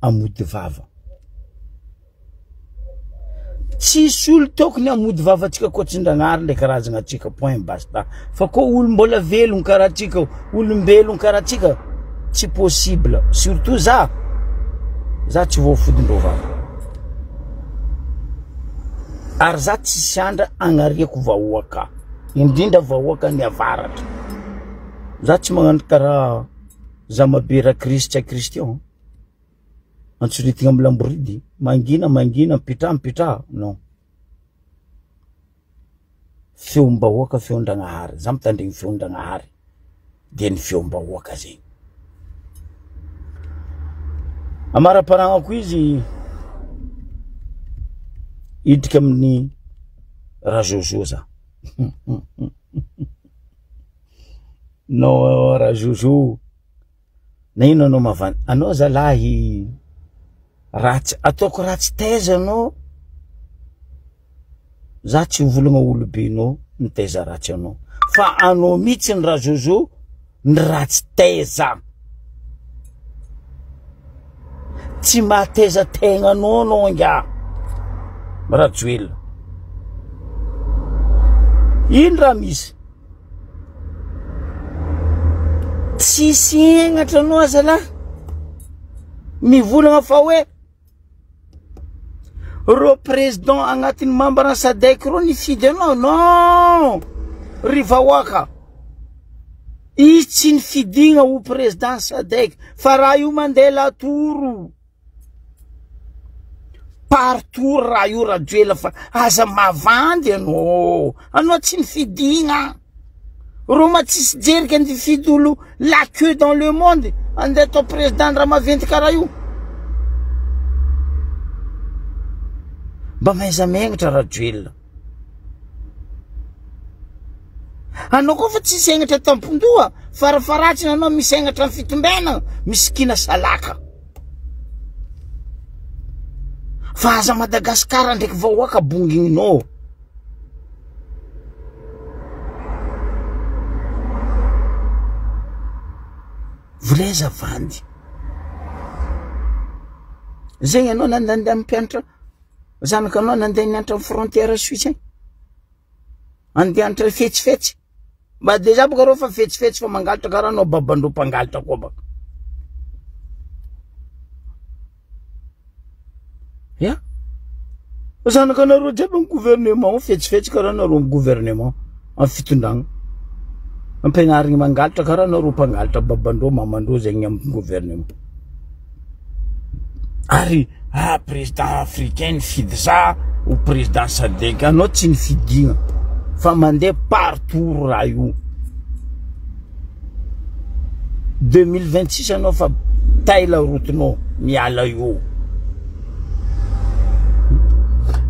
amody vava. Tsisy olo tokony amody vava tsika koatsin-dragnahary le karazagna atsika point basta. Fa koa olo mbola velogno karaha tsika, olombelogno karaha tsika tsy possible. Surtout za tsy voafodindreo vava. Ary za tsisy andra agnariako vahoaka, indrindra vahoaka ny avaratra. Za tsy magnano karaha Zamabera Kristia Kristian antsoritigna amin'ny lambridy, mangina mipitra non. Feom-bahoaka feon-dragnahary, za mitandregny feon-dragnahary dia ny feom-bahoaka zegny. Amara-paragnako izy idrika amin'ny Rajojo za. No Rajojo na ino anao mavandy anao zalahy ratsy ataoko ratsy taiza anao. Za tsy mivolagna olo be anao nitaiza ratsy anao, fa anao mihitsy ny Rajojo ny ratsy taiza. Tsy mahataiza tegna anao nga Rajoel. Ino raha misy? Tsisy henatra anao zalahy mivolagna fa hoe ro président agnatin'ny membre SADC ro nifidy anao. Non, ry vahoaka izy tsy nifidigna ho président SADC fa raha io mandeha latoro partout raha io Rajoel. Fa aza mavandy anao tsy nifidigna. Roma tsisy jerika ndifidy olo la queue dans le monde andeha atao président raha maventy karaha io. Mba maiza megnatra Rajoel. Anao koa fa tsisy henatra tampondoha, farafaratsiny anao misy henatra amin'ny fitombenana, miskina salaka. Fa aza Madagasikara ndraiky vahoaka bonginao. Voleza vandy. Zegny anao nandeha mpianatra zanaka anao nandeha nianatra amin'ny frontière Suisse. Andeha anatra fetsifetsy. Mba deja boka reo fa fetsifetsy fa mangalatra karaha anao babandro mpangalatra koa baka. Ya. Zanaka anareo jiaby amin'ny gouvernement fetsifetsy karaha anareo amin'ny gouvernement amin'ny fitondragna. Ampianarigny mangalatra karaha anareo mpangalatra babandro mamandro zegny amin'ny gouvernement. Ary président africain nifidy za au président SADC. Anao tsy nifidigna fa mandeha partout raha io. 2026 anao fa taila routino miala io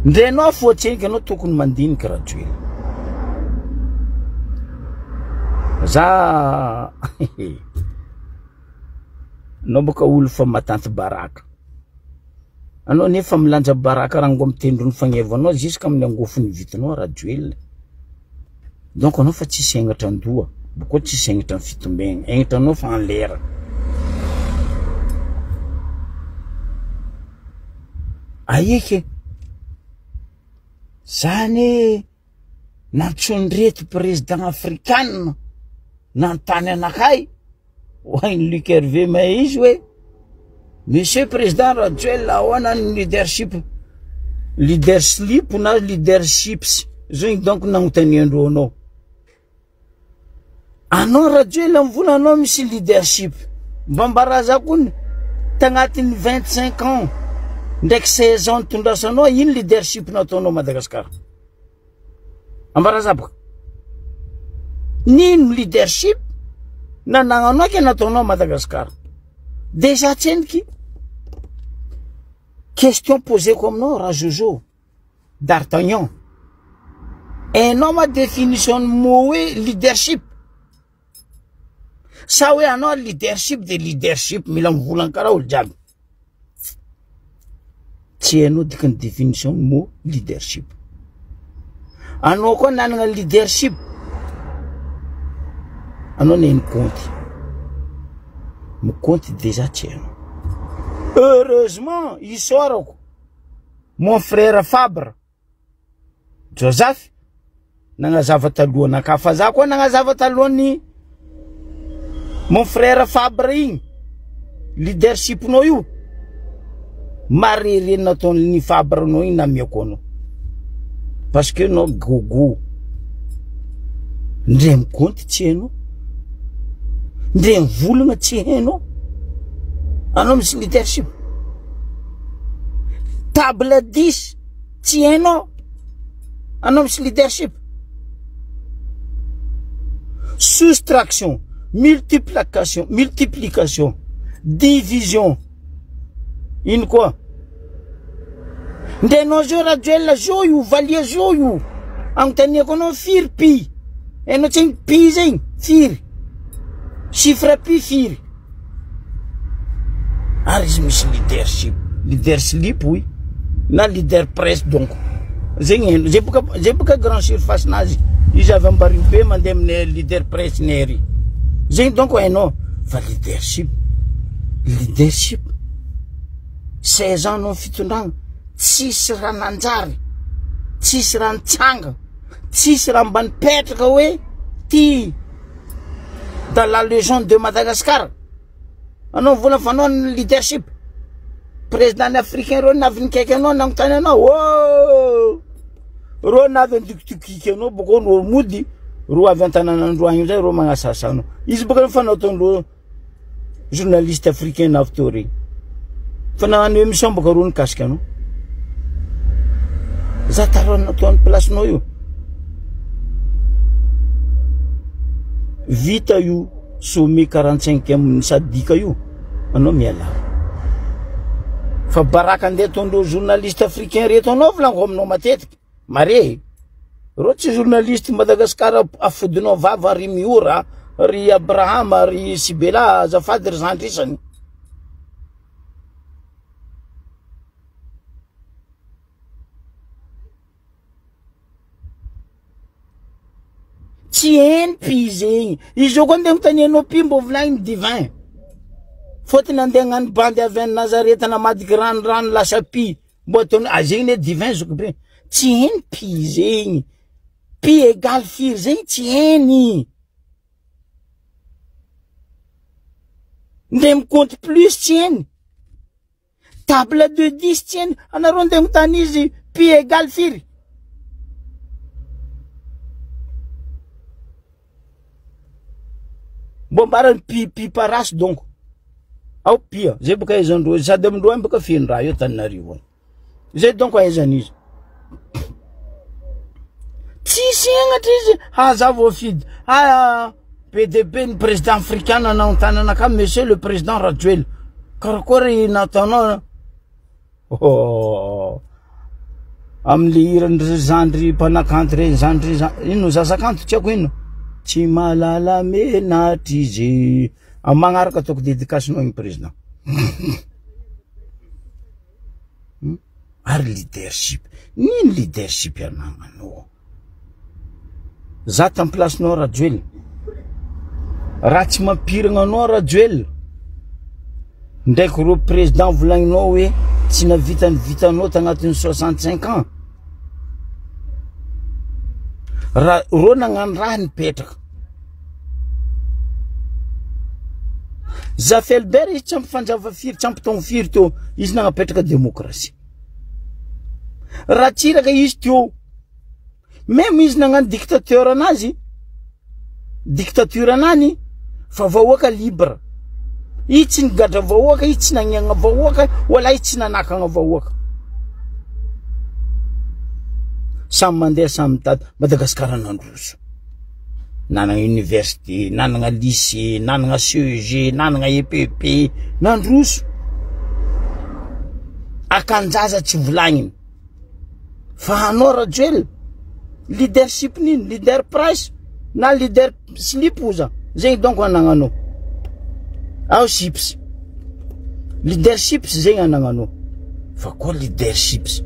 ndrenao foatsenky anao tokony mandinika Rajoelina za anao boka olo fa matanty baraka anao nefa milanja baraka raha ngo mitendrony fagnevanao jusqu'à amin'ny angofony vitinao Rajoelina donc anao fa tsy sengatra andoa boko tsy sengatra ny fitombegna egnatra anao fa en l'air aieky zany natsondreto président africain nantany anakay hoainy Luc Hervé may izy hoe monsieur président Rajoelina ahoana ny leadership na leaderships zay donc nagnontaniandreo anao Rajoelina mivola anao misy leadership mbambaraza kony tagnatiny 25 ans ndraiky 16 ans tondrasanao ino leadership nataonao Madagascar ambaraza boka nino leadership nanananao ke nataonao Madagascar déjà tseniky question posée comme non Rajojo d'Artagnan hainao ma définition mot hoe leadership sa hoe anao leadership de leadership mila mivolagna karaha olo jiaby tsy hainao dikany définition mot leadership anao koa nanana leadership anao neny compte déjà tsy hainao heureusement isorako mon frère Fabre Joseph nagnazava talohanaka fa za koa nagnazava talohany mon frère Fabre igny leadership nao io marereny nataony Fabre nao igny namiako anao parce que nao gogo ndre miconte tsy hainao ndre mivolagna tsy hainao anao misy leadership table 10 tsy hainao anao misy leadership soustraction multiplication division ino koa ndenao zao Rajoelina zao io valia zao io agnontaniako anao firy pi hainao tsy pi zegny firy chiffre pi firy ary izy misy leadership oui na leader presse donc zegny zay boka grand surface nazy izy avy ambarivo be mandeha amin'ny leader presse nery zegny donc hainao fa leadership 16 ans no fitondragna tsisy raha nanjary tsisy raha nitsanga tsisy raha mba nipetraka hoe ty dans la légende de Madagascar anao vola fa anao ny leadership président africain ro navy nikaiky anao nagnontany anao ro navy andikitikiky anao boko ro mody ro avy antananandro agny zay ro magnasasa anao izy boka fa nataondro journaliste africain navy teo regny fa nagnano émission boka ro nikasika anao za taro nataony place nao io vita io sommet 45 amin'ny sadika io anao miala fa baraka andeha ataondreo journaliste africain reto anao volango aminao matetiky mare ro tsy journaliste Madagascar afodinao vava ry Miora ry Abraham ry Sibela azafady ry zandrisany tsy hainy pi zegny izy io koa andeha mitanianao pi mbo volagny divin fôtiny andeha hagnano bandy avy any Nazareta namadiky rano lasa pi mbo ataony zegny ne divin zoko be tsy hainy pi zegny pi égal firy zegny tsy hainy ndre miconte plus tsy hainy table de 10 tsy hainy anareo andeha mitany izy pi égal firy mbo mbarany pi parasy donc ao pia zay boka aizandreo sady amindreo any boka feno raha io Tananarivo zay donc aizany izy tsisy agnatra izy hazava ofidy PDB ny président africain nanaontany anaka monsieur le président Rajoelina karakory nataonao oh amli irandry zandry panakanto regny zandry ino zazakanto tiako ino tsy malala menatry izy magnaraka ataoko dédicace-nao igny président ary leadership nino leadership anagnanao za tam place-nao Rajoel raha tsy mampiragna anao Rajoel ndraiky ro président volagninao hoe tsy navitany vitanao tagnatin'ny 65 ans ro nagnano raha nipetraka Zafelber izy tsy ampifanjava firy tsy ampitogno firy teo izy nagnapetraka démocratie raha tsiraka izy teo même izy nagnano dictateur anazy dictature anany fa vahoaka libre izy tsy nigadra vahoaka izy tsy nagnegna vahoaka wala izy tsy nanakagna vahoaka samy mandeha samy mitady Madagasikara nandroso nanagna université nanagna lycée nanagna CEG nanagna EPP nandroso akanjaza tsy volagniny fa anao Rajoel leadership nino leader price na leader slip oza zegny donc anagnanao ao chips leaderships zegny anagnanao fa koa leaderships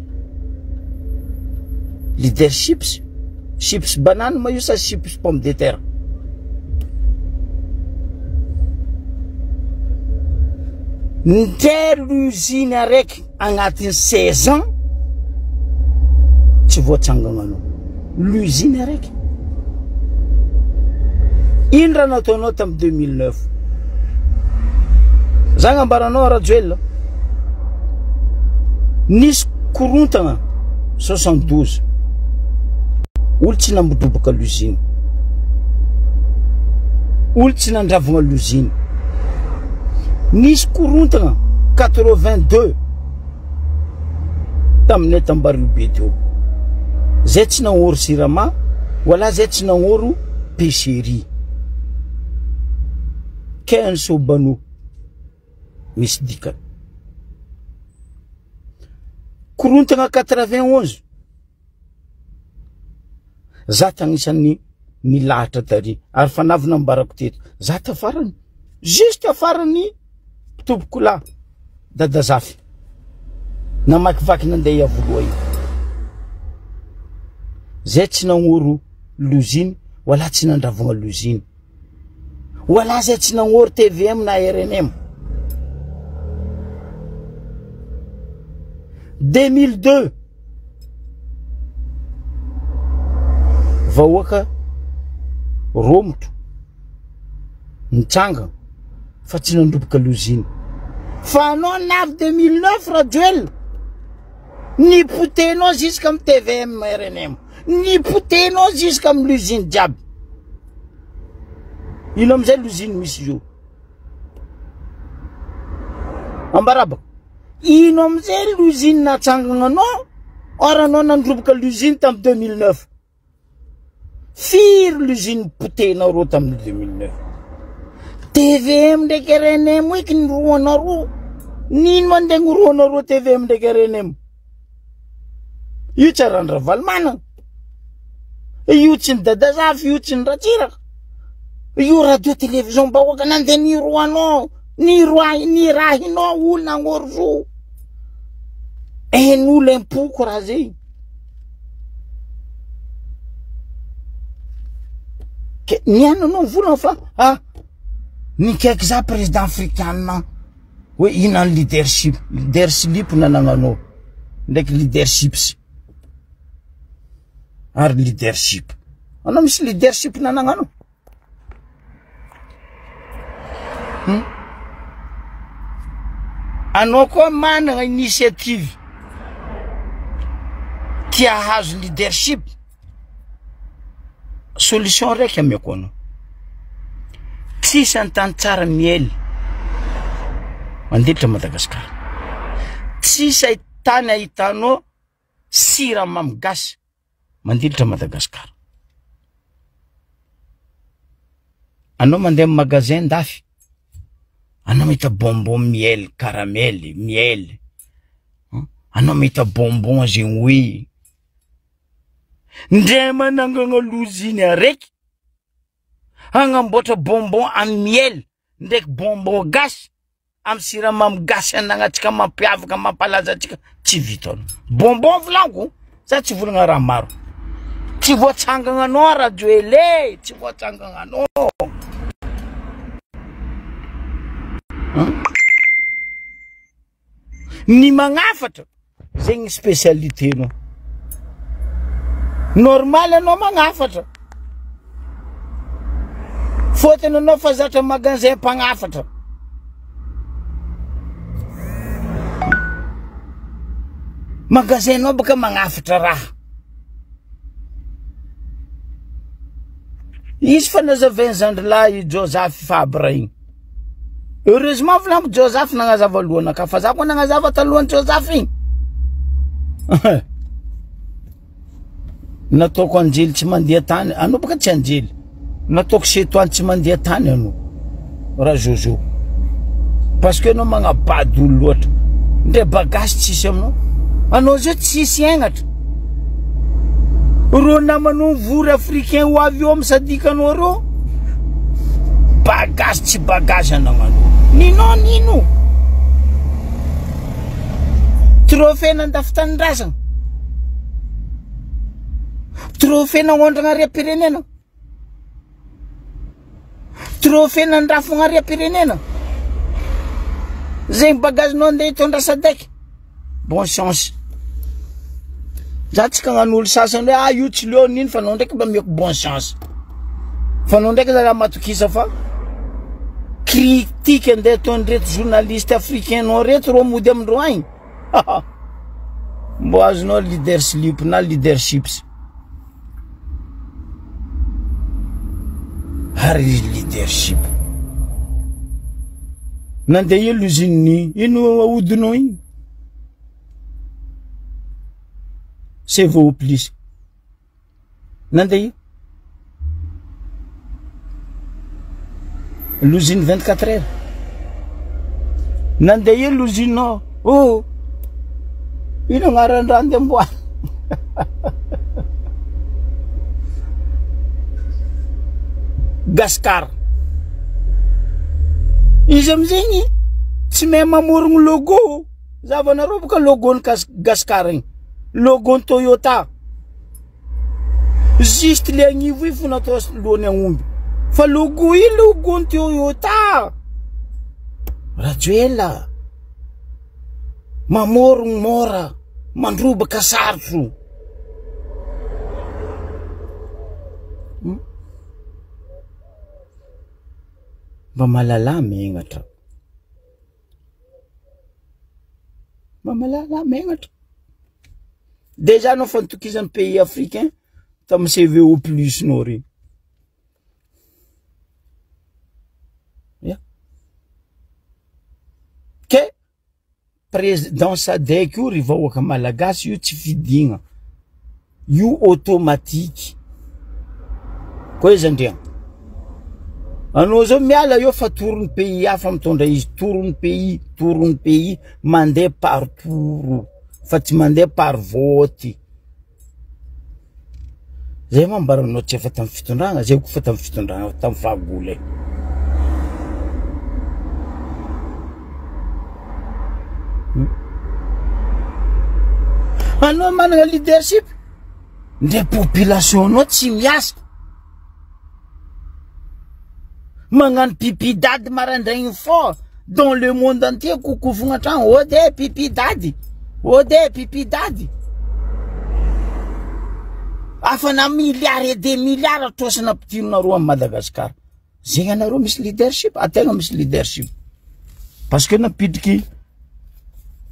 chips banane ma io sa chips pomme de terre nitero l'usine araiky agnatin'ny 16 ans tsy voatsangananao l'usine araiky ino raha nataonao tam 2009 zagny ambaranao Rajoel nisy korontagna 72 olo tsy nambodobaka l'usine olo tsy nandravagna l'usine nisy korontagna 82 taminay tambariobe teo zay tsy nagnoro sirama wala zay tsy nagnoro pêcherie Ken Sobano misy dikany korontagna 91 za tagnisan'ny nilahatra tary ary fanavina ambarako teto za tafarany juste afarany tomboko la dada zafy namakivaky nandeha iavoloa io zay tsy nagnoro l'usine wala tsy nandravagna l'usine wala zay tsy nagnoro TVM na RNM 2002 vahoaka romotro nitsanga fa tsy nandroboka l'usine fa anao navy 2009 Rajoel nipotenao jusqu'am TVM RNM nipotenao jusqu'am l'usine jiaby ino amizay l'usine misy io ambarabaka ino amizay l'usine natsangagna anao or anao nandroboka l'usine tam 2009 firy l'usine potenao ro tam 2009 TVM ndraiky RNM iky niroana ro nino mandeha ngoroana ro TVM ndraiky RNM io tsy arandra valomana io tsy ny dada zafy io tsy ny ratsiraka io radio télévision bahoaka nandeha niroanao nirahinao olo nagnoro zo n'olo impoko raha zay niananao volana fa nikaiky za président africain hoe ina leadership nanagnanao ndraiky leaderships ary leadership anao misy leadership nanagnanao anao koa managna initiative tia hazo leadership solution raiky ameko anao tsisy antany tsara miely mandilitra Madagasikara tsisy ahitany ahitanao siramamy gasy mandilitra Madagasikara anao mandeha magasin ndafy Anao mahita bonbon miel, caramel, miel. Anao mahita bonbon zegny hoe ndray manangana loziny araiky hagnamboatra bonbon amin'ny miel ndraiky bonbon gasy amin'ny siramamy gasy anagnatsika mampiavaka mampalaza atsika tsy vita. Bonbon volanko za tsy volagna raha maro. Tsy voatsangagna anao radio ele, tsy voatsangagna anao. Ny magnafatra zegny spécialité no. Normal anao magnafatra. Fotony anao fa zatra magasin mpagnafatra. Magasin anao baka magnafatra raha. Izy fa nazavainy zandrilahy Joseph Fabre igny. Heureusement volanko Joseph nagnazava lohana ka fa za koa nagnazava talohany Joseph igny. Nataoko anjely tsy mandeha tany, anao baka tsy anjely. Nataoko setoany tsy mandeha tany anao. Raha Jojo. Parce que anao magnabady olo loatra. Ndre bagage tsisy aminao. Anao zao tsisy aignatra. Ro namanao vory africain ho avy eo misadika anao ro. Bagage tsy bagage anagnano. Nino. Trophée nandafitanindrazana. Trophée nangondragna aria-pirenena. Trophée nandrafagna aria-pirenena. Zegny bagage nao andeha hitondra sadaiky. Bonne chance. Za tsy kagnan'olo sasany hoe io tsy leo nino fa anao ndraiky mba miako bonne chance. Fa anao ndraiky za matokisa fa critique andeha ataon'ireto journaliste africain nao reto ro mody amindreo agny. Mbo azonao leadership na leaderships. Harry leadership. Nandeha io l'usine ino ahodinao igny. C'est vous plus. Nandeha l'usine 24 heures. Nandeha l'usine no. Oh. Ino ngarandrando mboa. Gascar. Izy amizegny tsy mahay mamorogno logo. Zavanareo boka logo ny Gascar igny. Logo Toyota. Juste le agnivo io natao lohany aomby. Fa logo io logo Toyota. Rajoela. Mamorogno mora. Mandrobaka sarotro. Mba malala megnatra. Mba malala megnatra. Déjà nous faisons tout qui sont pays africains, tam CV au plus nori. Yeah. Que président Sadek ou riva waka malagasy io tsy fidina. Io automatique. Koa zandrian. Anao zao miala io fa tourne pays hafa mitondra izy tourne pays mandeha parcours. Fa tsy mandeha par vote. Zay mambaranao tsy efa tamin'ny fitondragna, zay ko fa tamin'ny fitondragna tamin'ny fahagola. Anao manana leadership. Ndre population anao tsy miasa. Magnano pipi dady marandraigny fort dans le monde entier kokofogna tragno ode pipi dady. Ode pipi dady. Afana milliards et des milliards tosana pitinareo à Madagascar. Zegny anareo misy leadership, ategna misy leadership. Parce que napidriky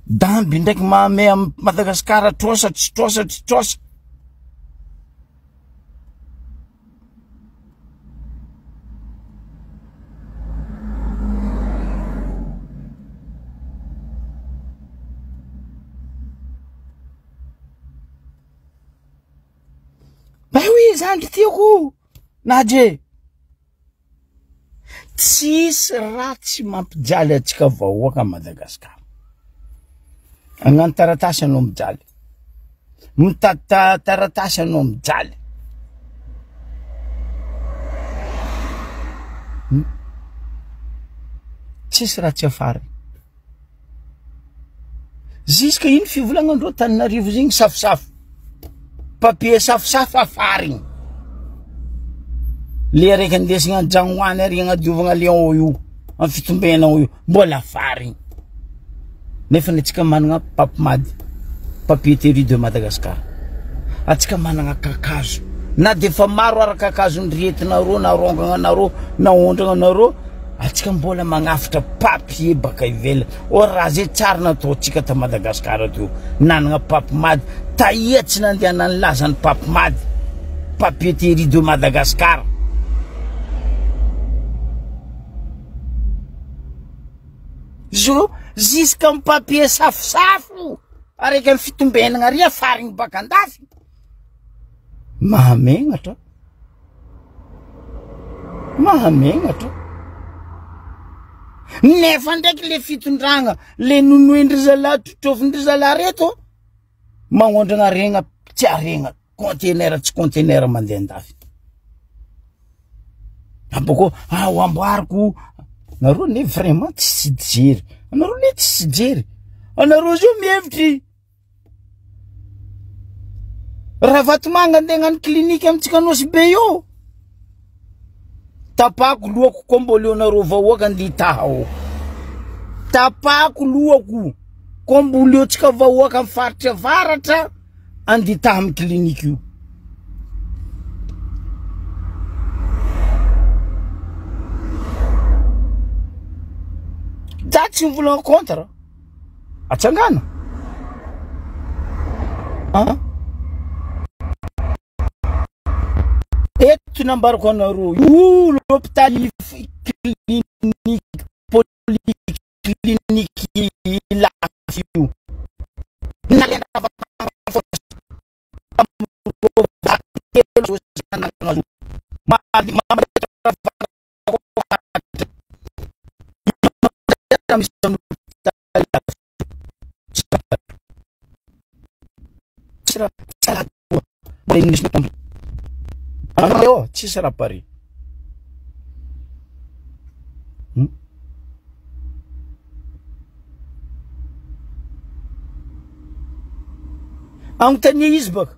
damby ndraiky mahamay à Madagascar trosa. Ben oui, zandry tiako. Nadje. tsisy ratsy mampijaly atsika vahoaka Madagasikara. Agnano taratasy anao mijaly. Mitady taratasy anao mijaly. Tsisy ratsy afara. Ziska iny fivolagnandreo Tananarivo zigny safosafo. Papier safosafo afara igny. Le raiky andesigna an-dragnoany ary agnadiovagna Lion io, amin'ny fitombenao io, mbola afara igny. Nefa atsika managna papimady, papeterie de Madagascar. Atsika managna kakazo. Na defa maro ara kakazo ndretinareo, na ronganareo, na ondranareo, atsika mbola magnafitra papier baka ivelany. O raha zay tsara nataotsika ta Madagascar teo. Nanagna papimady, taia tsy nandeha lazany papimady. Papeterie de Madagascar. Zo, jusqu'à un papier safosafo. Araiky amin'ny fitombenagna ary afarigny baka andafy. Mahamenatra. Mahamenatra. Nefa ndraiky le fitondragna, le nonoendry zala, trotrovindry zala reto, magnondragna regna, tsy aregna, conteneur tsy conteneur mandeha andafy. Aboko, ho amboariko. Nareo ne vraiment tsy jery. Nareo ne tsy jery. Nareo zio mihevitry. Raha vatomanga andeha hagnano klinika amintsika Nosy be io. Tapako lohako kombo leonareo vahoaka andeha hitaha. Tapako lohako kombo leontsika vahoaka amin'ny faritra avaratra andeha hitaha amin'ny klinika io. Tsy mivolagna contre. Atsangana. Eto nambarako anareo. Io l'hôpital clinique polyclinique lafy io. Ci sarà pari. Anontania izy baka.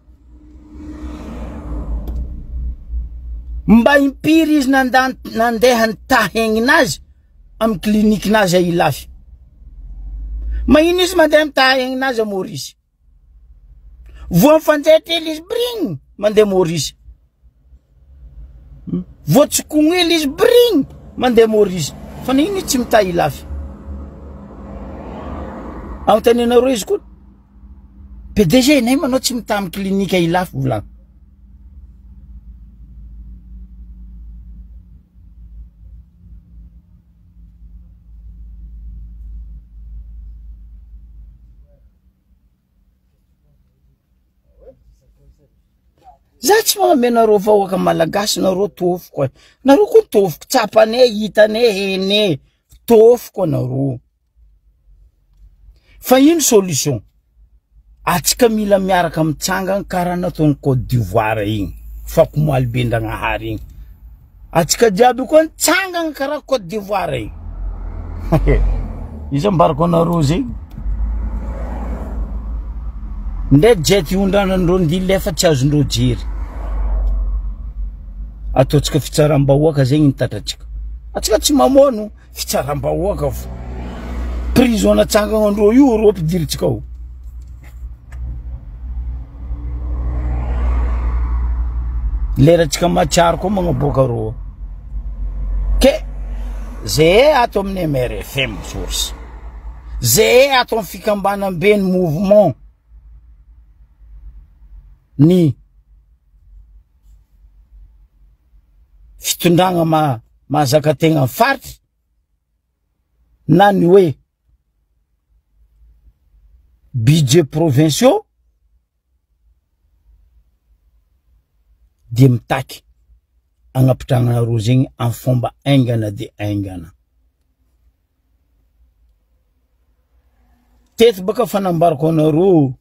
Mba impiry izy nandeha nitahegninazy amin'ny klinikinazy ilafy. Magnino izy mandeha mitahegninazy a Maurice. Voa fanjaitry izy bring mandeha Maurice. Voa tsokogny izy bring mandeha Maurice. Fa nino tsy mitaha ilafy. Anontanianareo izy koa. PDG nay manao tsy mitaha amin'ny klinika ilafy volagny. Za tsy magnamenareo vahoaka malagasy nareo tofoko. Nareo koa tofoko tsapane, hitane, hene. Tofoko nareo. Fa ino solution? Atsika mila miaraka mitsangana karaha nataon'ny Côte d'Ivoire igny. Fakomaly bendragnahary igny. Atsika jiaby koa mitsangana karaha Côte d'Ivoire igny. Izy ambarako anareo zegny. Ndray jet iondranandreo ndily efa tsy azondreo jery. Ataotsika fitsaram-bahoaka zegny nitatratsika. Atsika tsy mamono fitsaram-bahoaka fo. Prison natsanganandreo io Europe diritsika ao. Leratsika matsiaro koa magnaboaka reo. Ke zay ato amin'ny MRFM source. Zay ato amin'ny fikambanam-be ny mouvement ny fitondragna mahazaka-tegna amin'ny faritra na ny hoe budget provinciaux dia mitaky agnapitragna ro zegny am fomba aingana de aingana. Teto baka fanambarako anareo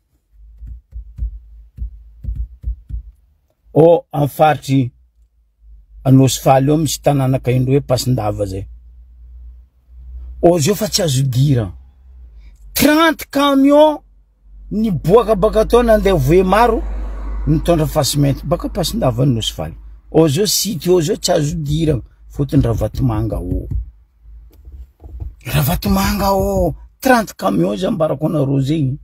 o am faritry Anosy Faly eo misy tanàna kaindro hoe Pasindava zay. O zio fa tsy azo dira. 30 camions niboaka baka tao nandeha Voemaro nitondra fasimento baka Pasindava Anosy Faly. O zio sity o zio tsy azo dira fotony Ravatomanga o. Ravatomanga o 30 camions zay ambarako anareo zegny.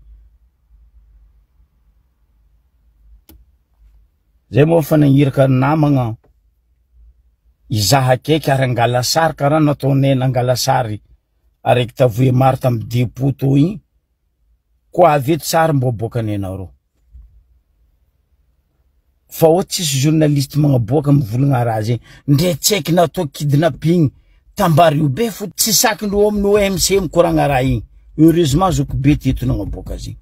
Zay moa fanagniraka namagna izaha keky ary angala sary karaha nataonay nangala sary araiky ta Voemaro tamy dépôt to igny ko avy eto sary mbo aboakanay nareo. Fa o tsisy journaliste magnaboaka mivolagna raha zay ndre tsaiky natao kidnapping Tambario be fo tsy sakindreo amin'ny OMC mikoragna raha igny. Heureusement zoko be teto nagnaboaka zay.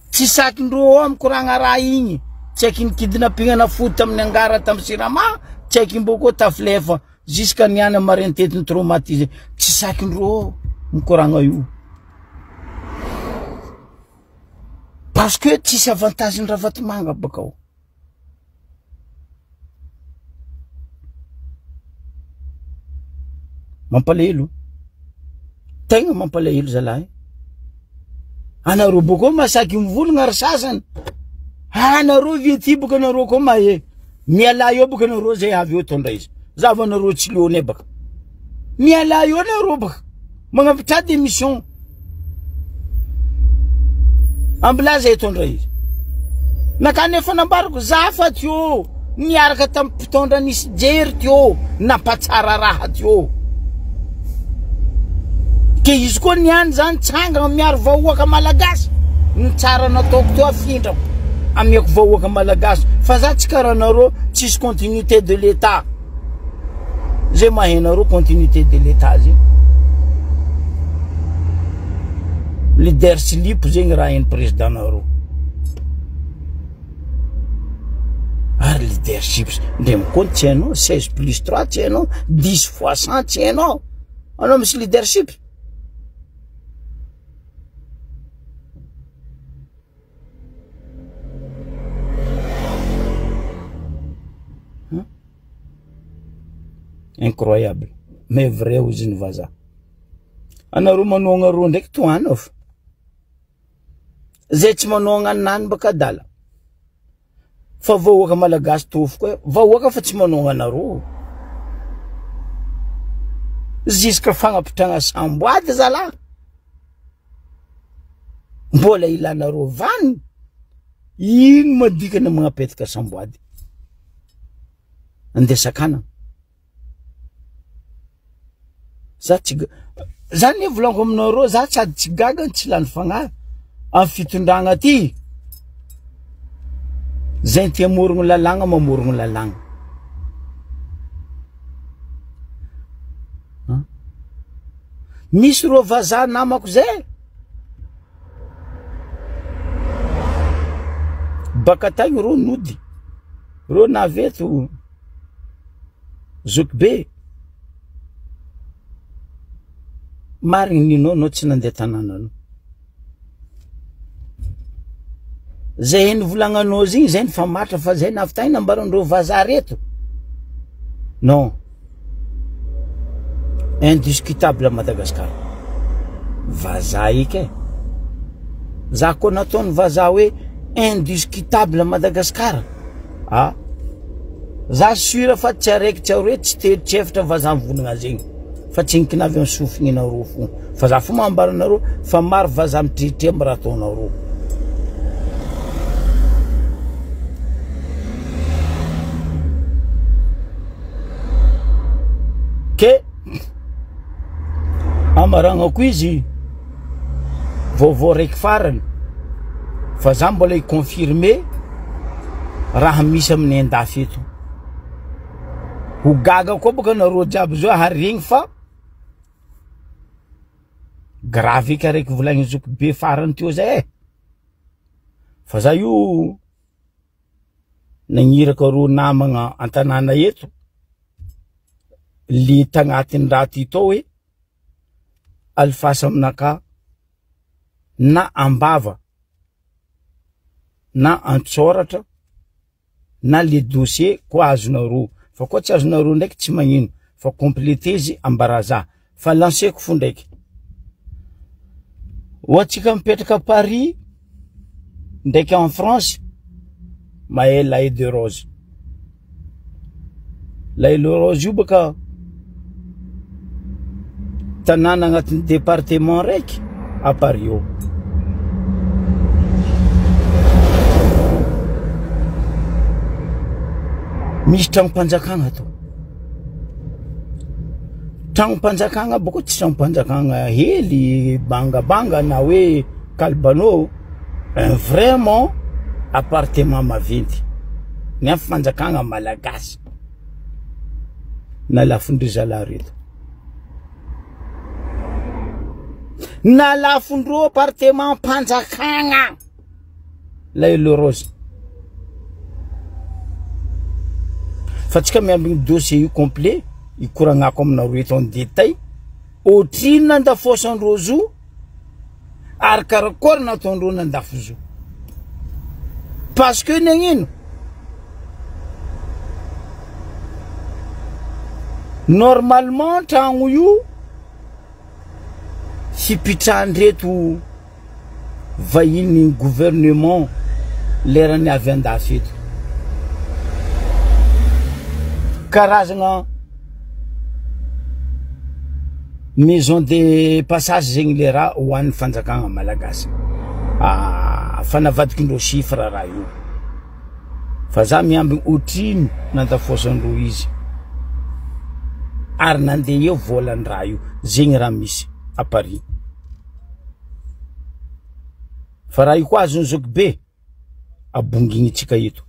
Tsy sakindreo am koragna raha igny. Tsaiky ny kidnapping na fody tamin'ny Angara tamy Sirama, tsaiky mbo koa tafilefa jusqu'à niany mariny tety ny traumatisé. Tsy sakindreo mikoragna io. Parce que tsisy avantage ny Ravatomanga bakao. Mampalahelo. Tegna mampalahelo zalahy. Anareo boko masaky mivolagna ary sasany. Anareo viety boka anareo koa mahe. Miala eo boka anareo zay avy eo tondra izy. Zava anareo tsy leonay baka. Miala eo anareo baka. Magnapitrady émission. Amblaza etondra izy. Nakanefa nambarako zafa tyo. Niaraka tamy mpitondra nisy jery tyo. Nampatsara raha tyo. Ke izy koa niany zany tsanga miaro vahoaka malagasy. Nitsara nataoko teo afindrako. Amiako vahoaka malagasy. Fa za tsy karaha anareo tsisy continuité de l'État. Zay mahenareo continuité de l'État zay. Leader slip zegny raha eny président nareo. Ary leadership ndre mikono tsy hainao 16+3 tsy hainao 10x100 tsy hainao. Anao misy leadership. Incroyable. Mais vrai ozy ny vazaha. Anareo manogna ro ndraiky toana fa. Zay tsy manogna nany baka dala. Fa vahoaka malagasy tofo koa. Vahoaka fa tsy manogna anareo. Jusqu'à fagnapitragna samboady zala. Mbola ilanareo vany. Ino madikana magnapetraka samboady. Andesakana. Zany volako aminareo za sady tsy gaga tsy lany fagnahy amin'ny fitondragna ty. Zay ty amorogno lalagna mamorogno lalagna. Misy ro vazaha namako zay. Baka tagny ro nody. Ro naveto zoky be. Marigny ninao no tsy nandeha tanànanao. Zay ny volagnanao zigny zay ny famatra fa zay navitagny nambarandreo vazaha reto. Non. Indiscutable à Madagascar. Vazaha ike. Za koa nataony vazaha hoe indiscutable à Madagascar. Ah. Za sura fa tsy araiky tsy aroe tsy tery efatra vazaha mivolagna zegny. Fa tsy nikinavy amin'ny sofigny nareo fo. Fa za fo mambaranareo fa maro vazaha mitritry amin'ny raha ataonareo. Ke amaragnako izy vaovao raiky farany fa za mbola iconfirme raha misy amin'ny andafy eto. Ho gaga koa boka nareo jiaby zao haregny fa grave ka raiky volagny zoko be farany teo zay. Fa za io nagniraka ro namagna antanàna eto li tagnatin'ny raha ty tao hoe alifasa aminaka na ambava na antsoratra na le dossier ko azonareo fa ko tsy azonareo ndraiky tsy magnino fa compléter izy ambaraza fa lanceko fo ndraiky ohatsika mipetraka Paris ndraiky en France mahay Laye de Rose Laye de Rose io baka tanàna agnatin'ny département raiky à Paris io misy tragnom-panjakagna to tragnom-panjakagna boko tsy tragnom-panjakagna hely bangabanga na hoe kalbano vraiment appartement maventy ny fanjakagna malagasy na lafindry reto na lafindro appartement panjakagna Laye de Rose fa tsika miambigny dossier io complet ikoragnako aminareo eto en détail otrino nandafosandreo zo ary karakory nataondreo nandafo zo parce que nagnino normalement tragno io fipitrandreto vahiny gouvernement lerany avy andafy eto karazagna maison de passage zegny le raha hoan'ny fanjakagna malagasy fa navadikindreo chiffre raha io fa za miambigny otrino nandafosandreo izy ary nandeha eo volan'ny raha io zegny raha misy à Paris fa raha io koa azony zoky be abonginitsika eto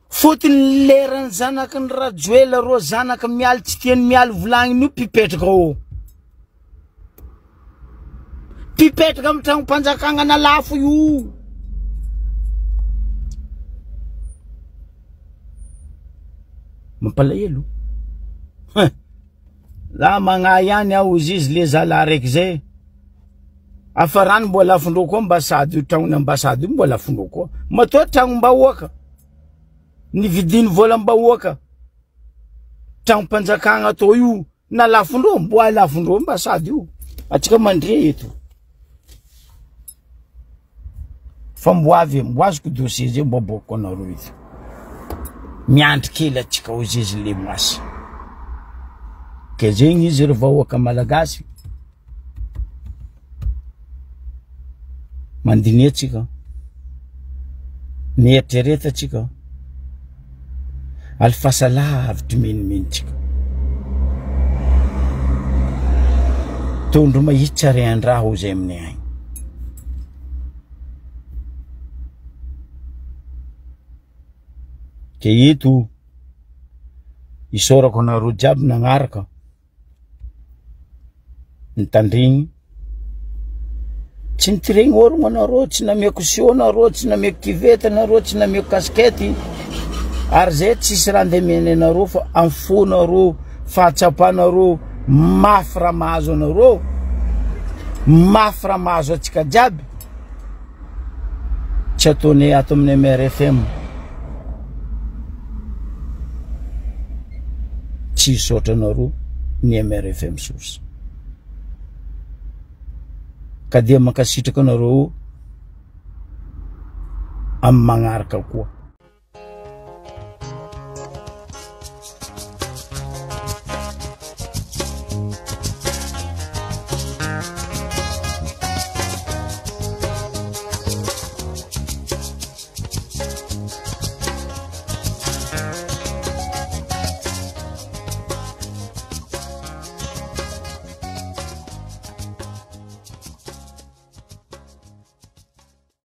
fotony lerany zanaky ny rajoela ro zanaky mialy tsy tiany mialy volagniny io pipetraka ao pipetraka amin'ny tragnom-panjakagna na lafo io mampalahelo la magna ihany aho izy izy le zala raiky zay afarany mbola lafindreo koa ambasady io tragnony ambasady io mbola lafindreo koa matoa tragnom-bahoaka nividiny volam-bahoaka tragnom-panjakagna atao io na lafindreo mboa lafindreo ambasady io atsika mandre eto fa mboavy mboazoko dossier zay mboboko anareo eto miandry kely atsika ozy izy le masy ke zegny izy ry vahoaka malagasy mandiniha atsika mieritreretra atsika alifasalavitry menimenitsika tondro mahitsy arian-draha ho zay aminay agny ke eto isorako anareo jiaby nagnaraka nitandregny tsy nitiregny orogno anareo tsy nameko sio anareo tsy nameko kivety anareo tsy nameko kaskety ary zay tsisy raha andemeny anareo fa amfonareo fahatsapanareo mafy raha mahazo anareo mafy raha mahazo atsika jiaby tsy ataonay ato amin'ny MRFM tsy isotra anareo ny MRFM source ka dia mankasitraka anareo amin'ny magnaraka koa